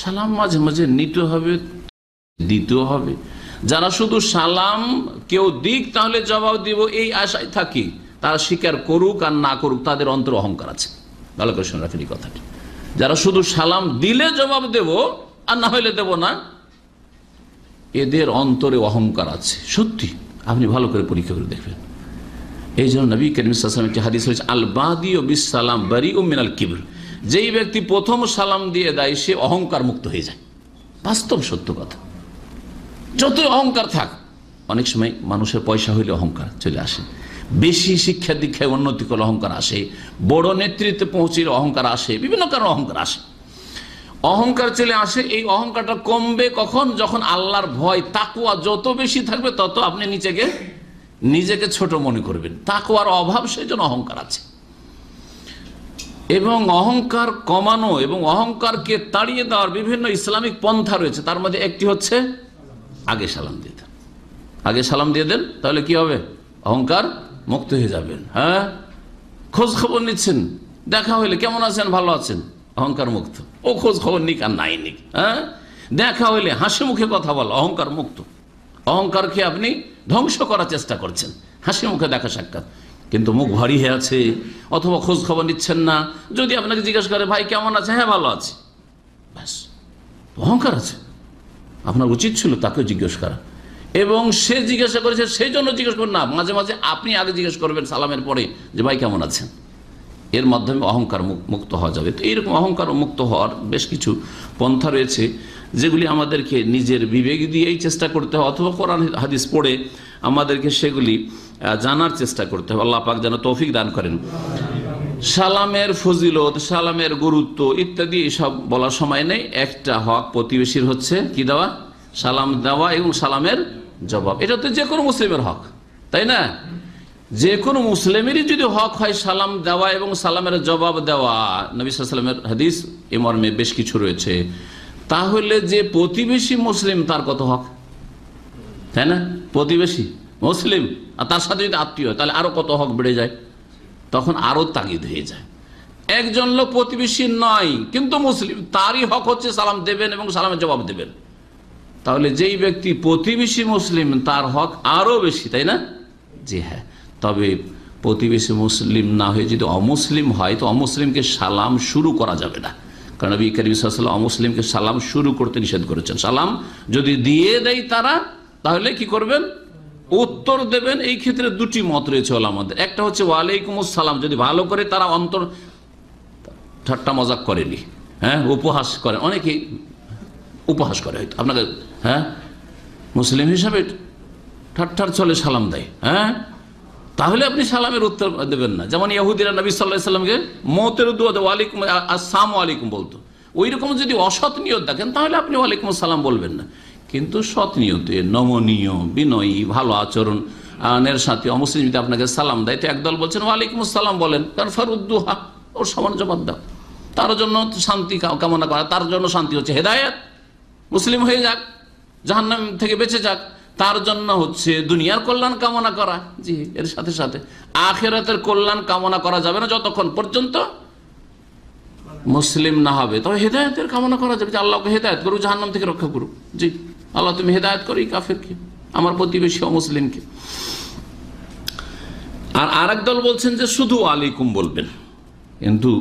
সালাম মাঝে মাঝে নিতে হবে, দিতেও হবে। যারা শুধু সালাম কেউ দিক তাহলে জবাব দিব এই আশায় থাকি, তারা স্বীকার করুক আর না করুক, তাদের অন্তর অহংকার আছে। ভালো করে শুনে রাখেন এই কথাটি। যারা শুধু সালাম দিলে জবাব দেব আর না হইলে দেব না, এদের অন্তরে অহংকার আছে। সত্যি, আপনি ভালো করে পরীক্ষা করে দেখবেন। এই জন্য নবী করিম সাল্লাল্লাহু আলাইহি ওয়াসাল্লাম একটি হাদিস রয়েছে, আল বাদিউ বিসসালাম বারিউম মিনাল কিবর, যেই ব্যক্তি প্রথম সালাম দিয়ে দেয় সে অহংকার মুক্ত হয়ে যায়। বাস্তব সত্য কথা। যতই অহংকার থাক, অনেক সময় মানুষের পয়সা হইলে অহংকার চলে আসে, বেশি শিক্ষা দীক্ষায় উন্নতি করলে অহংকার আসে, বড় নেতৃত্বে পৌঁছলে অহংকার আসে, বিভিন্ন কারণে অহংকার আসে। অহংকার চলে আসে। এই অহংকারটা কমবে কখন? যখন আল্লাহর ভয়, তাকওয়া যত বেশি থাকবে তত আপনি নিজেকে ছোট মনে করবেন। তাকওয়ার অভাব, সেই জন্য অহংকার আছে। এবং অহংকার কমানো এবং অহংকারকে তাড়িয়ে দেওয়ার বিভিন্ন ইসলামিক পন্থা রয়েছে। তার মধ্যে একটি হচ্ছে আগে সালাম দিয়ে দেন। আগে সালাম দিয়ে দেন, তাহলে কি হবে? অহংকার মুক্ত হয়ে যাবেন। হ্যাঁ, খোঁজ খবর নিচ্ছেন, দেখা হইলে কেমন আছেন, ভালো আছেন, অহংকার মুক্ত। ও খোঁজ খবর নিক আর নাই নিক, হ্যাঁ, দেখা হইলে হাসি মুখে কথা বলা, অহংকার মুক্ত। অহংকারকে আপনি ধ্বংস করার চেষ্টা করছেন, হাসি মুখে দেখা সাক্ষাৎ। কিন্তু মুখ ভারী হয়ে আছে, অথবা খোঁজ খবর নিচ্ছেন না। যদি আপনাকে জিজ্ঞেস করে ভাই কেমন আছে, হ্যাঁ ভালো আছে, ব্যাস, অহংকার আছে। আপনার উচিত ছিল তাকেও জিজ্ঞেস করা, এবং সে জিজ্ঞাসা করেছে সেই জন্য জিজ্ঞেস করুন না, মাঝে মাঝে আপনি আগে জিজ্ঞেস করবেন সালামের পরে যে ভাই কেমন আছেন। এর মাধ্যমে অহংকার মুক্ত হওয়া যাবে। তো এইরকম অহংকার মুক্ত হওয়ার বেশ কিছু পন্থা রয়েছে, যেগুলি আমাদেরকে নিজের বিবেক দিয়েই চেষ্টা করতে হবে, অথবা কোরআন হাদিস পড়ে আমাদেরকে সেগুলি জানার চেষ্টা করতে হবে। আল্লাহ পাক যেন তৌফিক দান করেন। সালামের ফজিলত, সালামের গুরুত্ব ইত্যাদি এসব বলার সময় নেই। একটা হক প্রতিবেশীর হচ্ছে কি দেওয়া, সালাম দেওয়া এবং সালামের জবাব। এটা তো যে কোনো মুসলিমের হক, তাই না? যে কোনো মুসলিমেরই যদি হক হয় সালাম দেওয়া এবং সালামের জবাব দেওয়া, নবী সাল্লাল্লাহু আলাইহি ওয়াসাল্লামের হাদিস এ মর্মে বেশ কিছু রয়েছে, তাহলে যে প্রতিবেশী মুসলিম তার কত হক, তাই না? প্রতিবেশী মুসলিম আর তার সাথে যদি আত্মীয় হয় তাহলে আরো কত হক বেড়ে যায়, তখন আরো তাগিদ হয়ে যায়। একজন লোক প্রতিবেশী নয় কিন্তু মুসলিম, তারই হক হচ্ছে সালাম দেবেন এবং সালামের জবাব দেবেন। তাহলে যেই ব্যক্তি প্রতিবেশী মুসলিম তার হক আরো বেশি, তাই না? জি হ্যাঁ। তবে প্রতিবেশী মুসলিম না হয়ে যদি অমুসলিম হয় তো অমুসলিমকে সালাম শুরু করা যাবে না, কারণ নবী করিম সাল্লাল্লাহু আলাইহি ওয়াসাল্লাম অমুসলিমকে সালাম শুরু করতে নিষেধ করেছেন। সালাম যদি দিয়ে দেয় তারা, তাহলে কি করবেন, উত্তর দেবেন। এই ক্ষেত্রে দুটি মত রয়েছে ওলামাদের। একটা হচ্ছে ওয়ালাইকুমুস সালাম, যদি ভালো করে তারা অন্তর ঠাট্টা মজাক করেনি, হ্যাঁ, উপহাস করে, অনেকেই উপহাস করে হয়তো আপনাকে, হ্যাঁ, মুসলিম হিসাবে ঠাট্টার চলে সালাম দেয়, হ্যাঁ, তাহলে আপনি সালামের উত্তর দেবেন না। যেমন ইহুদিরা নবী সাল্লাল্লাহু আলাইহি ওয়াসাল্লামকে মওতের দোয়া দেয় ওয়ালাইকুম আসসালামু আলাইকুম বলতো, ওই রকম যদি অসৎ নিয়ত দেখেন তাহলে আপনি ওয়ালাইকুম আসসালাম বলবেন না। কিন্তু সৎ নিয়তে, নমনীয়, বিনয়ী, ভালো আচরণের সাথে অমুসলিম যদি আপনাকে সালাম দেয় তো একদল বলছেন ওয়ালাইকুম আসসালাম বলেন, কারণ ফারুদ্দুহা, ওর সমান জবাব দাও, তার জন্য শান্তি কামনা করা, তার জন্য শান্তি হচ্ছে হেদায়েত, মুসলিম হয়ে যাক, জাহান্নাম থেকে বেঁচে যাক, তার জন্য হচ্ছে দুনিয়ার কল্যাণ কামনা করা। জি, এর সাথে সাথে আখিরাতের কল্যাণ কামনা করা যাবে না যতক্ষণ পর্যন্ত মুসলিম না হবে। তবে হেদায়েতের কামনা করা যাবে যে আল্লাহকে হেদায়েত করুক, জাহান্নাম থেকে রক্ষা করুক। জি, আল্লাহ তুমি হেদায়েত করো এই কাফেরকে, আমার প্রতিবেশী অমুসলিমকে। আর আরেক দল বলছেন যে শুধু আলাইকুম বলবেন, কিন্তু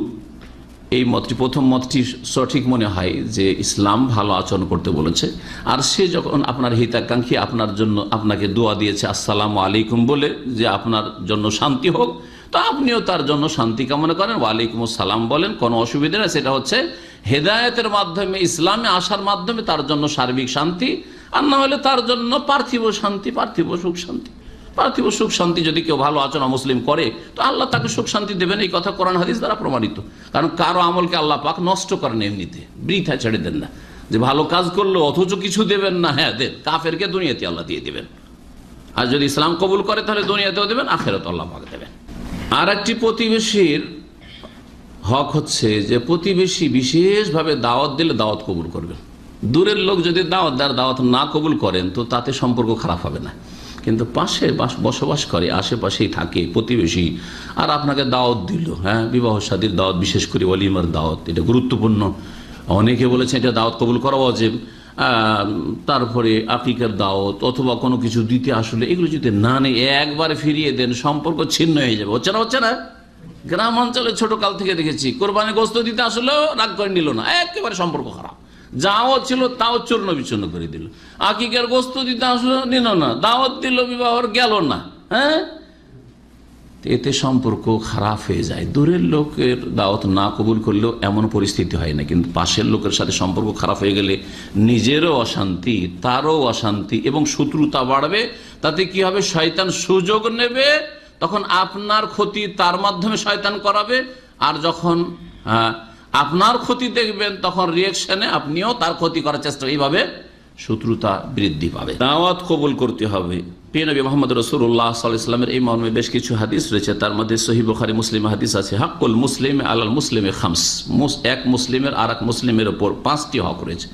এই মতটি, প্রথম মতটি সঠিক মনে হয় যে ইসলাম ভালো আচরণ করতে বলেছে। আর সে যখন আপনার হিতাকাঙ্ক্ষী আপনার জন্য আপনাকে দোয়া দিয়েছে আসসালামু আলাইকুম বলে যে আপনার জন্য শান্তি হোক, তো আপনিও তার জন্য শান্তি কামনা করেন, ওয়ালাইকুম আসসালাম বলেন, কোনো অসুবিধা নেই। সেটা হচ্ছে হেদায়েতের মাধ্যমে, ইসলামে আসার মাধ্যমে তার জন্য সার্বিক শান্তি, আর না হলে তার জন্য পার্থিব শান্তি, পার্থিব সুখ শান্তি। পার্থিব সুখ শান্তি যদি কেউ ভালো আচরণ মুসলিম করে তো আল্লাহ তাকে সুখ শান্তি দেবেন, এই কথা কোরআন হাদিস দ্বারা প্রমাণিত। কারণ কারো আমলকে আল্লাহ পাক নষ্ট করেন এমনিতে, বৃথা ছেড়ে দেন না, যে ভালো কাজ করলো অথচ কিছু দেবেন না, হ্যাঁ দেন। কাফেরকে দুনিয়াতে আল্লাহ দিয়ে দেবেন, আর যদি ইসলাম কবুল করে তাহলে দুনিয়াতেও দেবেন, আখিরাতে আল্লাহ পাক দেবেন। আর একটি প্রতিবেশীর হক হচ্ছে যে প্রতিবেশী বিশেষভাবে দাওয়াত দিলে দাওয়াত কবুল করবেন। দূরের লোক যদি দাওয়াত না কবুল করেন তো তাতে সম্পর্ক খারাপ হবে না, কিন্তু পাশে বসবাস করে, আশেপাশেই থাকে প্রতিবেশী, আর আপনাকে দাওয়াত দিল, হ্যাঁ, বিবাহ শাদীর দাওয়াত, বিশেষ করে ওয়ালিমার দাওয়াত, এটা গুরুত্বপূর্ণ। অনেকে বলেছেন এটা দাওয়াত কবুল করা ওয়াজিব। তারপরে আকিকার দাওয়াত অথবা কোনো কিছু দিতে আসলে এগুলো যদি না নেই একবারে ফিরিয়ে দেন, সম্পর্ক ছিন্ন হয়ে যাবে। হচ্ছে না? গ্রাম অঞ্চলে ছোট কাল থেকে দেখেছি, কোরবানি গোস্ত দিতে আসলেও রাগ করে নিল না, একেবারে সম্পর্ক খারাপ। যাও ছিল তাও চূর্ণ বিচূর্ণ করে দিল। আকিকার গোস্ত দিতে আসলে নিল না, দাওয়াত দিল, বিবাহর গেল না, হ্যাঁ, এতে সম্পর্ক খারাপ হয়ে যায়। দূরের লোকের দাওয়াত না কবুল করলেও এমন পরিস্থিতি হয় না, কিন্তু পাশের লোকের সাথে সম্পর্ক খারাপ হয়ে গেলে নিজেরও অশান্তি, তারও অশান্তি এবং শত্রুতা বাড়বে। তাতে কি হবে, শয়তান সুযোগ নেবে, তখন আপনার ক্ষতি তার মাধ্যমে শয়তান করাবে, আর যখন আপনার ক্ষতি দেখবেন তখন রিয়াকশনে আপনিও তার ক্ষতি করার চেষ্টা, এইভাবে শত্রুতা বৃদ্ধি পাবে। দাওয়াত কবুল করতে হবে। প্রিয় নবী মুহাম্মদ রাসূলুল্লাহ সাল্লাল্লাহু আলাইহি ওয়াসাল্লামের এই মর্মে বেশ কিছু হাদিস রয়েছে, তার মধ্যে সহিহ বুখারী মুসলিম হাদিস আছে, হাক্কুল মুসলিম আলাল মুসলিমে খামস, এক মুসলিমের আর এক মুসলিমের উপর 5টি হক রয়েছে।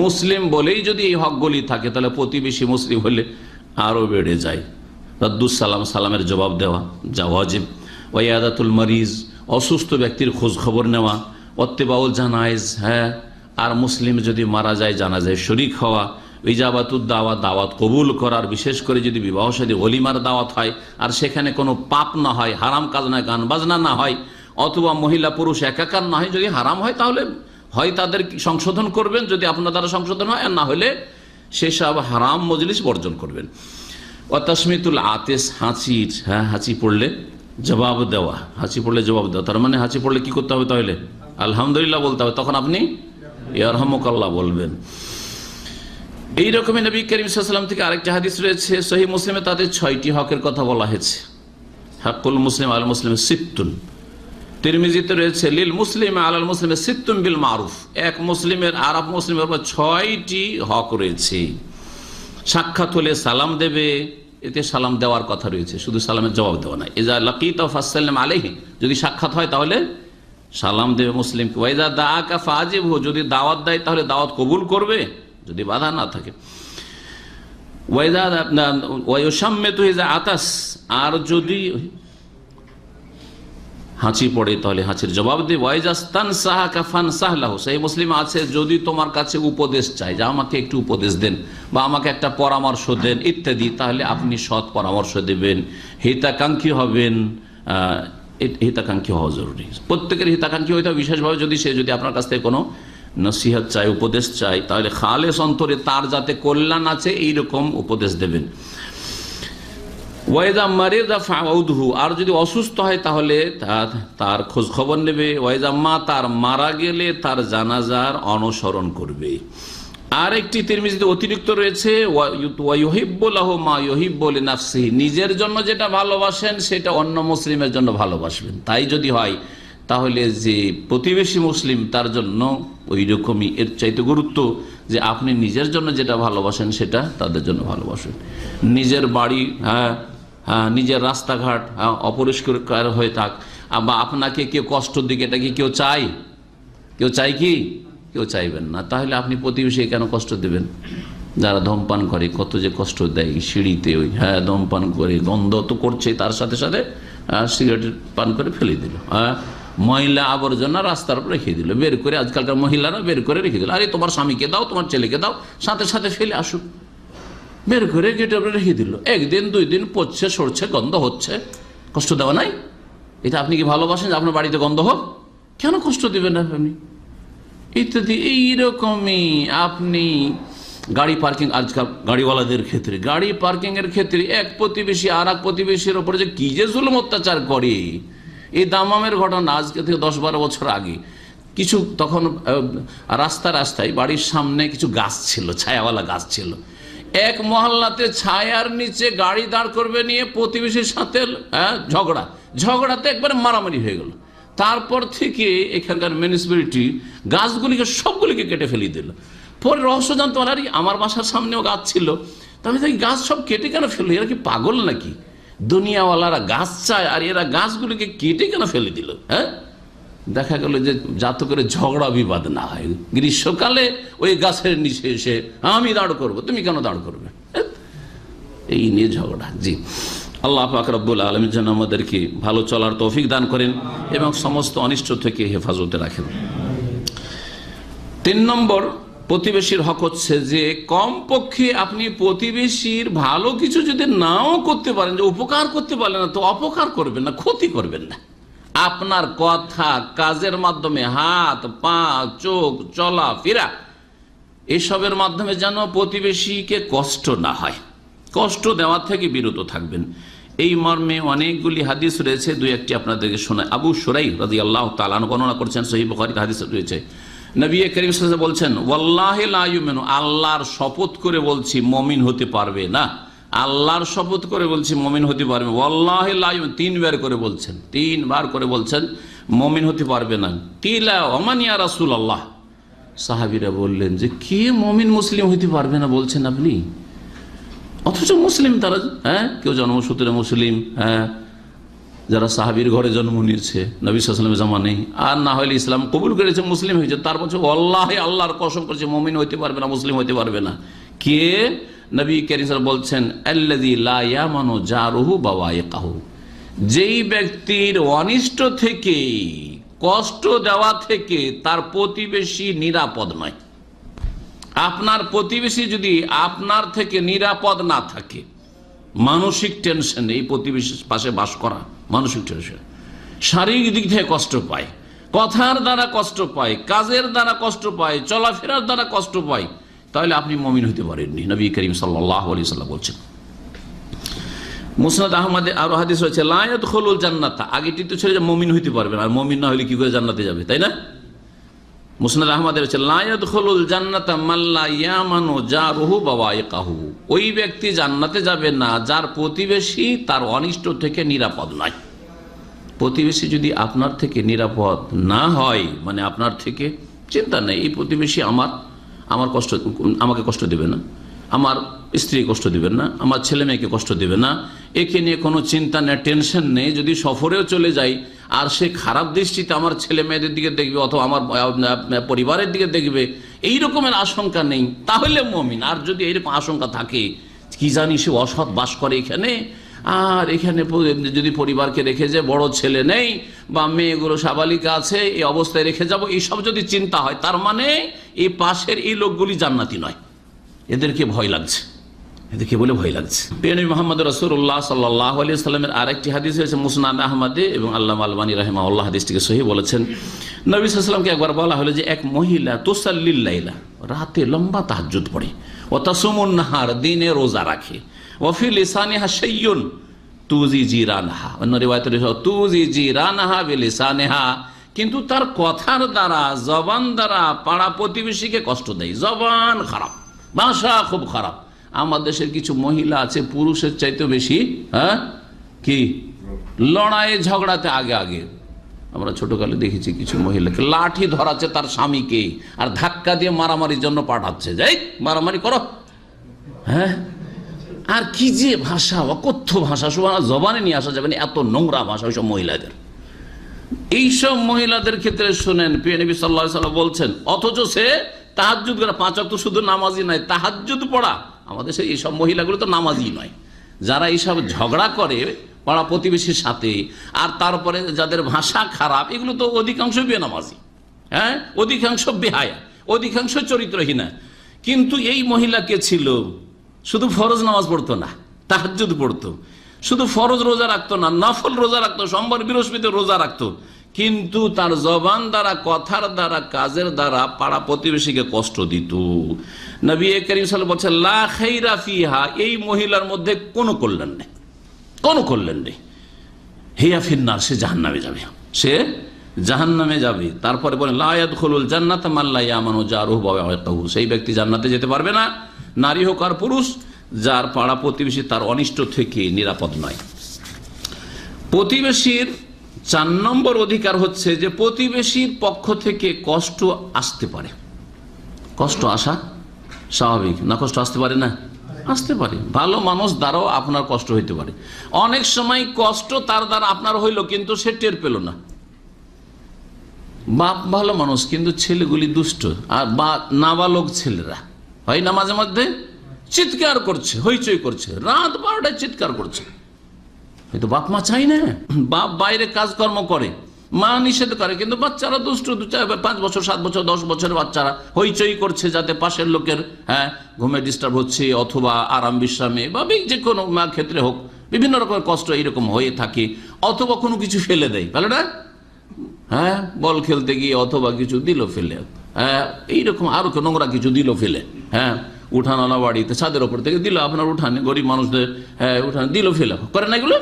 মুসলিম বলেই যদি এই হকগুলি থাকে তাহলে প্রতিবেশী মুসলিম হলে আরও বেড়ে যায়। রাদ্দুস সালাম, সালামের জবাব দেওয়া যা ওয়াজিব। ওয়াইয়াদাতুল মারিজ, অসুস্থ ব্যক্তির খোঁজ খবর নেওয়া। ওয়াত্তিবাউল জানাইজ, হ্যাঁ, আর মুসলিম যদি মারা যায় জানাজায় শরীক হওয়া। ইজাবাতুদ দাওয়াত, দাওয়াত কবুল করার, বিশেষ করে যদি বিবাহ শাদী ওলিমার দাওয়াত হয় আর সেখানে কোনো পাপ না হয়, হারাম কাজ না, গান বাজনা না হয়, অথবা মহিলা পুরুষ একাকার না হয়। যদি হারাম হয় তাহলে হয় তাদের সংশোধন করবেন যদি আপনার দ্বারা সংশোধন হয়, আর না হলে সেসব হারাম মজলিস বর্জন করবেন। ও তাসমিতুল আতেস, হাঁচির, হ্যাঁ হাঁচি পড়লে জবাব দেওয়া, হাঁচি পড়লে জবাব দেওয়া, তার মানে হাঁচি পড়লে কি করতে হবে তাহলে? আলহামদুলিল্লাহ বলতে হবে, তখন আপনি ইয়ারহামুকাল্লাহ বলবেন। এইরকমই নবী করিম সাল্লাল্লাহু আলাইহি ওয়াসাল্লাম থেকে আরেকটা হাদিস রয়েছে সহিহ মুসলিমে, তাদের 6টি হকের কথা বলা হয়েছে। হাক্কুল মুসলিম আল মুসলিম সিত্তুন। তিরমিজিতে রয়েছে লিল মুসলিম আলাল মুসলিমে সিত্তুন বিল মারুফ, এক মুসলিমের আর এক মুসলিমের উপর 6টি হক রয়েছে। সাক্ষাৎ হলে সালাম দেবে, এতে সালাম দেওয়ার কথা রয়েছে, শুধু সালামের জবাব দেওয়া না। ইজা লাকিতা ফাসাল্লিম আলাইহি, যদি সাক্ষাৎ হয় তাহলে সালাম দেবে মুসলিমকে। ওয়াইজা দাআকা ফাজিবহু, যদি দাওয়াত দেয় তাহলে দাওয়াত কবুল করবে যদি বাধা না থাকে। ওয়াইজা ওয়ায়ুশাম্মিতু ইজা আতাস, আর যদি হাঁচি পড়ে তাহলে হাঁচির জবাব দে। ওয়াইজাস্তানসাহাকা ফানসাহলাহু, সেই মুসলিম আছে যদি তোমার কাছে উপদেশ চায়, যে আমাকে একটু উপদেশ দেন বা আমাকে একটা পরামর্শ দেন ইত্যাদি, তাহলে আপনি সৎ পরামর্শ দেবেন, হিতাকাঙ্ক্ষী হবেন। হিতাকাঙ্ক্ষী হওয়া জরুরি, প্রত্যেকের হিতাকাঙ্ক্ষী হইতে হবে। বিশেষভাবে যদি সে যদি আপনার কাছ থেকে কোনো নসিহত চায়, উপদেশ চায়, তাহলে খালেস অন্তরে তার যাতে কল্যাণ আছে এইরকম উপদেশ দেবেন। ওয়াইদা মারিদা ফাউদহু, আর যদি অসুস্থ হয় তাহলে তার খোঁজ খবর নেবে। ওয়াইদা মা, তার মারা গেলে তার জানাজার অনুসরণ করবে। আর একটি তিরমিজিতে অতিরিক্ত রয়েছে ওয়ায়ুহিব্বু লাহু মা ইউহিব্বু লিনাফসিহি, নিজের জন্য যেটা ভালোবাসেন সেটা অন্য মুসলিমের জন্য ভালোবাসবেন। তাই যদি হয় তাহলে যে প্রতিবেশী মুসলিম তার জন্য ওই রকমই, এর চাইতে গুরুত্ব যে আপনি নিজের জন্য যেটা ভালোবাসেন সেটা তাদের জন্য ভালোবাসেন। নিজের বাড়ি, নিজের রাস্তাঘাট অপরিষ্কার হয়ে থাক, বা আপনাকে কেউ কষ্ট দিক, এটা কি কেউ চায়? কেউ চায় কি? কেউ চাইবেন না। তাহলে আপনি প্রতিবেশীকে কেন কষ্ট দেবেন? যারা ধূমপান করে কত যে কষ্ট দেয় সিঁড়িতে, ওই ধূমপান করে গন্ধ তো করছে, তার সাথে সাথে সিগারেট পান করে ফেলে দিল, ময়লা আবর্জনা রাস্তার উপর রেখে দিল, বের করে, আজকালকার মহিলারা বের করে রেখে দিল। আরে তোমার স্বামীকে দাও, তোমার ছেলেকে দাও, সাথে সাথে ফেলে আসুক, বের করে গেটের উপরে রেখে দিল। একদিন 2 দিন পচছে, সরছে, গন্ধ হচ্ছে, কষ্ট দেওয়া নাই? এটা আপনি কি ভালোবাসেন যে আপনার বাড়িতে গন্ধ হোক? কেন কষ্ট দেবেন আপনি? ইত্যাদি। এইরকমই আপনি গাড়ি পার্কিং, আজকাল গাড়িওয়ালাদের ক্ষেত্রে, গাড়ি পার্কিং এর ক্ষেত্রে এক প্রতিবেশী আর এক প্রতিবেশীর ওপরে যে কি যে জুলুম অত্যাচার করে, এই দামামের ঘটনা আজকে থেকে 10-12 বছর আগে। কিছু তখন রাস্তায় বাড়ির সামনে কিছু গাছ ছিল, ছায়াওয়ালা গাছ ছিল, এক মহল্লাতে ছায়ার নিচে গাড়ি দাঁড় করবে নিয়ে প্রতিবেশীর সাথে ঝগড়াতে একবারে মারামারি হয়ে গেল। তারপর থেকে এখানকার মিউনিসিপ্যালিটি গাছগুলিকে সবগুলিকে কেটে ফেলে দিল। পরে রহস্য জানতে পারে, আমার বাসার সামনেও গাছ ছিল, তাহলে এই গাছ সব কেটে কেন ফেললো? এরা কি পাগল নাকি? দুনিয়াওয়ালারা গাছ চায় আর এরা গাছগুলিকে কেটে কেন ফেলে দিল? দেখা গেল যে যাতে করে ঝগড়া বিবাদ না হয়, গ্রীষ্মকালে ওই গাছের নিচে এসে আমি দাঁড় করবো, তুমি কেন দাঁড় করবে, এই নিয়ে ঝগড়া। জি, আল্লাহ পাক রব্বুল আলামিন যেন আমাদেরকে ভালো চলার তৌফিক দান করেন এবং সমস্ত অনিষ্ট থেকে হেফাজতে রাখেন। 3 নম্বর প্রতিবেশীর হক হচ্ছে যে কমপক্ষে আপনি প্রতিবেশীর ভালো কিছু যদি নাও করতে পারেন, যে উপকার করতে পারলেন না, তো অপকার করবেন না, ক্ষতি করবেন না। আপনার কথা, কাজের মাধ্যমে, হাত পা, চোখ, চলা ফেরা, এসবের মাধ্যমে যেন প্রতিবেশীকে কষ্ট না হয়, কষ্ট দেওয়া থেকে বিরত থাকবেন। এই মর্মে অনেকগুলি হাদিস রয়েছে, 2-1টি আপনাদেরকে শোনায়। আবু শুরাইহ রাদিয়াল্লাহু তাআলা আনহু বর্ণনা করেছেন, সহিহ বুখারীতে হাদিস রয়েছে। নবী করিম সাল্লাল্লাহু আলাইহি ওয়াসাল্লাম বলছেন, ওয়াল্লাহি লা ইউমিনু, আল্লাহর শপথ করে বলছি মুমিন হতে পারবে না, আল্লাহর শপথ করে বলছি মুমিন হতে পারবে। ওয়াল্লাহি লা ইউমিনু, 3 বার করে বলছেন, 3 বার করে বলছেন মুমিন হতে পারবে না। কিলা ওমান ইয়া রাসূলুল্লাহ, সাহাবীরা বললেন যে কে মুমিন মুসলিম হতে পারবে না বলছেন আপনি? অথচ মুসলিম তারা, কেউ জন্মসূত্রে মুসলিম, যারা সাহাবীর ঘরে জন্ম নিয়েছে নবী সাল্লাল্লাহু আলাইহি ওয়াসাল্লামের জামানায়, আর না হলে ইসলাম কবুল করেছে, মুসলিম হয়েছে, তার বলছে আল্লাহে, আল্লাহর কসম করেছে মুমিন হইতে পারবে না, মুসলিম হইতে পারবে না। কে? নবী কারীম সাল্লাল্লাহু আলাইহি ওয়াসাল্লাম বলছেন, আল্লাযী লা ইয়ামানু জারুহু বাওয়াইকাহু, যেই ব্যক্তির অনিষ্ট থেকে, কষ্ট দেওয়া থেকে তার প্রতিবেশী নিরাপদ নয়। আপনার প্রতিবেশী যদি আপনার থেকে নিরাপদ না থাকে, মানসিক টেনশন, এই প্রতিবেশীর পাশে বাস করা মানসিক টেনশন, শারীরিক দিক থেকে কষ্ট পায়, কথার দ্বারা কষ্ট পায়, কাজের দ্বারা কষ্ট পায়, চলাফেরার দ্বারা কষ্ট পায়, তাহলে আপনি মুমিন হতে পারেননি। নবী করিম সাল্লাল্লাহু আলাইহি ওয়াসাল্লাম বলছেন। মুসনাদ আহমদে আরো হাদিস রয়েছে, লা ইয়াদখুলুল জান্নাতা, আগেটি তো ছিল যে মুমিন হইতে পারবেন, আর মুমিন না হলে কি করে জান্নাতে যাবে, তাই না? মুসনাদ আহমদে রয়েছে, লা ইয়াদখুলুল জান্নাতা মান লা ইয়ামানু জারুহু বাওয়াইকাহু, ওই ব্যক্তি জান্নাতে যাবে না যার প্রতিবেশী তার অনিষ্ট থেকে নিরাপদ নয়। প্রতিবেশী যদি আপনার থেকে নিরাপদ না হয়, মানে আপনার থেকে চিন্তা নেই, এই প্রতিবেশী আমাকে কষ্ট দেবে না, আমার স্ত্রী কষ্ট দিবেন না, আমার ছেলে মেয়েকে কষ্ট দেবে না, একে নিয়ে কোনো চিন্তা নেই, টেনশন নেই, যদি সফরেও চলে যাই আর সে খারাপ দৃষ্টিতে আমার ছেলে মেয়েদের দিকে দেখবে অথবা আমার পরিবারের দিকে দেখবে, এই রকমের আশঙ্কা নেই, তাহলে মুমিন। আর যদি এইরকম আশঙ্কা থাকে, কি জানি সে অসৎ বাস করে এখানে, আর এখানে যদি পরিবারকে রেখে যে বড় ছেলে নেই বা মেয়েগুলো সাবালিকা আছে, এই অবস্থায় রেখে যাব, এইসব যদি চিন্তা হয়, তার মানে এই পাশের এই লোকগুলি জান্নাতি নয়, এদেরকে ভয় লাগছে, এদেরকে বলে ভয় লাগছে। নবী মুহাম্মদ রাসূলুল্লাহ সাল্লাল্লাহু আলাইহি ওয়াসাল্লামের আরেকটি হাদিস হয়েছে মুসনাদ আহমদে, এবং আল্লামা আলবানী রাহিমাহুল্লাহ হাদিসটিকে সহিহ বলেছেন। নবী সাল্লাল্লাহু আলাইহি ওয়াসাল্লামকে একবার বলা হলো যে এক মহিলা তুসাল্লিল লাইলা, রাতে লম্বা তাহাজ্জুদ পড়ে, ওয়া তাসুমুন নাহার, দিনে রোজা রাখে, ওয়া ফি লিসানিহা শাইয়ুন তুজি জিরানহা, অন্য রিওয়ায়াতে রয়েছে তুজি জিরানহা বিলিসানিহা, কিন্তু তার কথার দ্বারা, জবান দ্বারা পাড়া প্রতিবেশীকে কষ্ট দেয়, জবান খারাপ, ভাষা খুব খারাপ। আমাদের দেশের কিছু মহিলা আছে পুরুষের চাইতে বেশি কি লড়াই ঝগড়াতে আগে আগে। আমরা ছোটকালে দেখেছি কিছু মহিলাকে লাঠি ধরাচ্ছে তার স্বামীকে, আর ধাক্কা দিয়ে মারামারির জন্য পাঠাচ্ছে, যাই মারামারি করো। হ্যাঁ, আর কি যে ভাষা, অকথ্য ভাষা, সুবহানাল্লাহ, জবানে নিয়ে আসা যাবে না, এত নোংরা ভাষা ওইসব মহিলাদের। এইসব মহিলাদের ক্ষেত্রে শোনেন, প্রিয় নবী সাল্লাল্লাহু আলাইহি ওয়াসাল্লাম বলছেন, অথচ সে তাহাজ্জুদ করে, 5 ওয়াক্ত শুধু নামাজি নয়, তাহাজ্জুদ পড়া। আমাদের সেই এইসব মহিলাগুলো তো নামাজি নয়, যারা এইসব ঝগড়া করে পাড়া প্রতিবেশীর সাথে, আর তারপরে যাদের ভাষা খারাপ, এগুলো তো অধিকাংশ বেনামাজি, হ্যাঁ, অধিকাংশ বেহায়া, অধিকাংশ চরিত্রহীনা। কিন্তু এই মহিলাকে ছিল, শুধু ফরজ নামাজ পড়তো না, তাহাজ্জুদ পড়তো, শুধু ফরজ রোজা রাখতো না, নফল রোজা রাখতো, সোমবার বৃহস্পতি রোজা রাখতো, কিন্তু তার জবান দ্বারা, কথার দ্বারা, কাজের দ্বারা পাড়া প্রতিবেশীকে কষ্ট দিত। নবী করিম সাল্লাল্লাহু আলাইহি ওয়াসাল্লাম বলেছেন, লা খাইরা ফিহা, এই মহিলার মধ্যে কোনো কল্যাণ নেই, কোনো কল্যাণ নেই, হিয়া ফিন্নার, সে জাহান্নামে যাবে, সে জাহান্নামে যাবে। তারপরে বলেন, লা ইয়াদখুলুল জান্নাতা মান লা ইয়ামানু জারুহু বাওয়াইকাহু, সেই ব্যক্তি জান্নাতে যেতে পারবে না, নারী হোক আর পুরুষ, যার পাড়া প্রতিবেশী তার অনিষ্ট থেকে নিরাপদ নয়। প্রতিবেশীর 4 নম্বর অধিকার হচ্ছে যে প্রতিবেশীর পক্ষ থেকে কষ্ট আসতে পারে। কষ্ট আসা স্বাভাবিক না? কষ্ট আসতে পারে না? আসতে পারে। ভালো মানুষ দ্বারাও আপনার কষ্ট হইতে পারে। অনেক সময় কষ্ট তার দ্বারা আপনার হইল, কিন্তু সে টের পেল না। বাপ ভালো মানুষ, কিন্তু ছেলেগুলি দুষ্ট, আর বা নাবালক ছেলেরা হয় না, মাঝে মধ্যে চিৎকার করছে, হইচই করছে, রাত 12টায় চিৎকার করছে। হয়তো বাপ মা চাই না, বাপ বাইরে কাজকর্ম করে, মা নিষেধ করে, কিন্তু বাচ্চারা দুষ্ট, 5 বছর 7 বছর 10 বছরের বাচ্চারা হইচই করছে, যাতে পাশের লোকের ঘুমে ডিস্টার্ব হচ্ছে, অথবা আরাম বিশ্রামে বা যে কোনো ক্ষেত্রে হোক, বিভিন্ন রকমের কষ্ট এইরকম হয়ে থাকে। অথবা কোনো কিছু ফেলে দেয়, ফেলে না, বল খেলতে গিয়ে অথবা কিছু দিল ফেলে, এইরকম আরো নোংরা কিছু দিল ফেলে, উঠানওয়ালা বাড়িতে ছাদের ওপর থেকে দিল, আপনার উঠানে গরিব মানুষদের উঠানে দিল ফেলে, করে না এগুলো?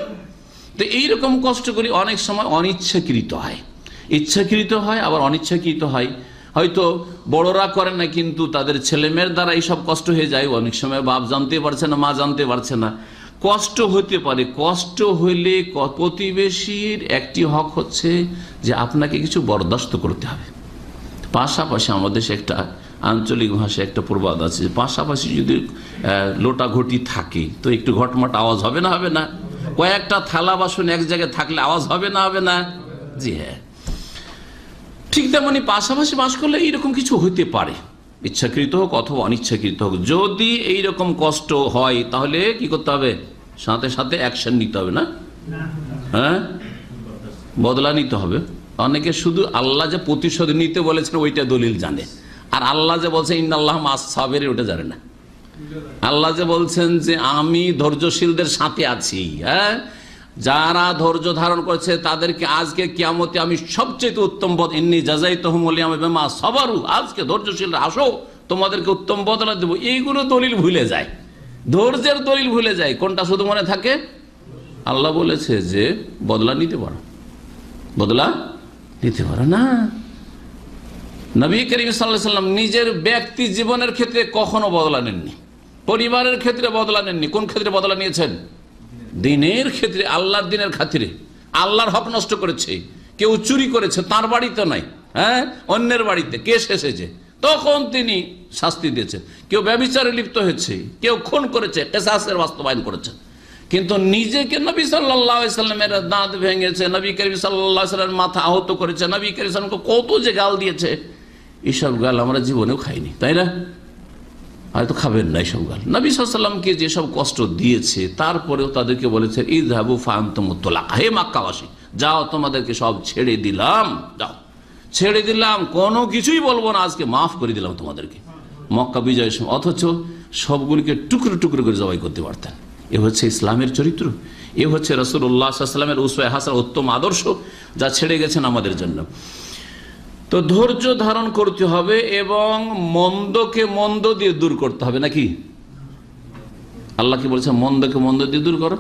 তো এইরকম কষ্ট করি অনেক সময় অনিচ্ছাকৃত হয়, ইচ্ছাকৃত হয়, আবার অনিচ্ছাকৃত হয়। হয়তো বড়রা করেন না, কিন্তু তাদের ছেলেমেয়ের দ্বারা এইসব কষ্ট হয়ে যায়। অনেক সময় বাপ জানতে পারছে না, মা জানতে পারছে না, কষ্ট হতে পারে। কষ্ট হইলে প্রতিবেশীর একটি হক হচ্ছে যে আপনাকে কিছু বরদাস্ত করতে হবে। পাশাপাশি আমাদের দেশে একটা আঞ্চলিক ভাষায় একটা প্রবাদ আছে, পাশাপাশি যদি লোটা ঘটি থাকে তো একটু ঘটমাট আওয়াজ হবে না? হবে না? কয়েকটা থালা বাসন এক জায়গায় থাকলে আওয়াজ হবে না? হবে না? জি হ্যাঁ। ঠিক তেমনি পাশাপাশি বাস করলে এইরকম কিছু হইতে পারে, ইচ্ছাকৃত হোক অথবা অনিচ্ছাকৃত হোক। যদি এইরকম কষ্ট হয় তাহলে কি করতে হবে? সাথে সাথে অ্যাকশন নিতে হবে, না? বদলা নিতে হবে। অনেকে শুধু আল্লাহ যে প্রতিশোধ নিতে বলেছেন ওইটা দলিল জানে, আর আল্লাহ যে বলছে ইন্নাল্লাহ মাস সাবিরিন ওটা জানে না। আল্লাহ যে বলছেন যে আমি ধৈর্যশীলদের সাথে আছি, হ্যাঁ, যারা ধৈর্য ধারণ করেছে তাদেরকে আজকে কিয়ামতে আমি সবচেয়ে উত্তম ইন্নী জাযাইতুহুম বিমা সাবারু, আজকে ধৈর্যশীলরা আসো তোমাদেরকে উত্তম বদলা দেবো। এইগুলো দলিল ভুলে যায়, ধৈর্যের দলিল ভুলে যায়। কোনটা শুধু মনে থাকে? আল্লাহ বলেছে যে বদলা নিতে পারো, বদলা নিতে পারো না। নবী করিম সাল্লাল্লাহু আলাইহি ওয়াসাল্লাম নিজের ব্যক্তি জীবনের ক্ষেত্রে কখনো বদলা নেননি, পরিবারের ক্ষেত্রে বদলা নেননি। কোন ক্ষেত্রে বদলা নিয়েছেন? দিনের ক্ষেত্রে, আল্লাহর দিনের খাতিরে। আল্লাহর হক নষ্ট করেছে, কেউ চুরি করেছে, তার বাড়িতে নাই, হ্যাঁ, অন্যের বাড়িতে কেস এসেছে, তখন তিনি শাস্তি দিয়েছেন। কেউ ব্যভিচারে লিপ্ত হয়েছে, কেউ খুন করেছে, কিসাসের বাস্তবায়ন করেছেন। কিন্তু নিজেকে নবী সাল্লাল্লাহু আলাইহি ওয়াসাল্লামের দাঁত ভেঙেছে, নবী করিম সাল্লাল্লাহু আলাইহি ওয়াসাল্লামের মাথা আহত করেছে, নবী করিম সাল্লাল্লাহু আলাইহি ওয়াসাল্লামকে কত যে গাল দিয়েছে, এইসব গাল আমরা জীবনেও খাইনি, তাই না? হয়তো খাবেন না এইসব গাল। নবী সাল্লাল্লাহু আলাইহি ওয়াসাল্লামকে যেসব কষ্ট দিয়েছে, তারপরেও তাদেরকে বলেছে ইযহাবু ফাআনতুমুত তুলাকা, হে মক্কাবাসী যাও, তোমাদেরকে সব ছেড়ে দিলাম, যাও ছেড়ে দিলাম, কোনো কিছুই বলবো না, আজকে মাফ করে দিলাম তোমাদেরকে। মক্কা বিজয়ের সময় অথচ সবগুলিকে টুকরো টুকরো করে জবাই করতে পারতেন। এ হচ্ছে ইসলামের চরিত্র, এ হচ্ছে রাসূলুল্লাহ সাল্লাল্লাহু আলাইহি ওয়াসাল্লামের উসওয়া হাসানা, উত্তম আদর্শ, যা ছেড়ে গেছেন আমাদের জন্য। তো ধৈর্য ধারণ করতে হবে এবং মন্দকে মন্দ দিয়ে দূর করতে হবে, নাকি? আল্লাহ কি বলছে? মন্দকে মন্দ দিয়ে দূর করো।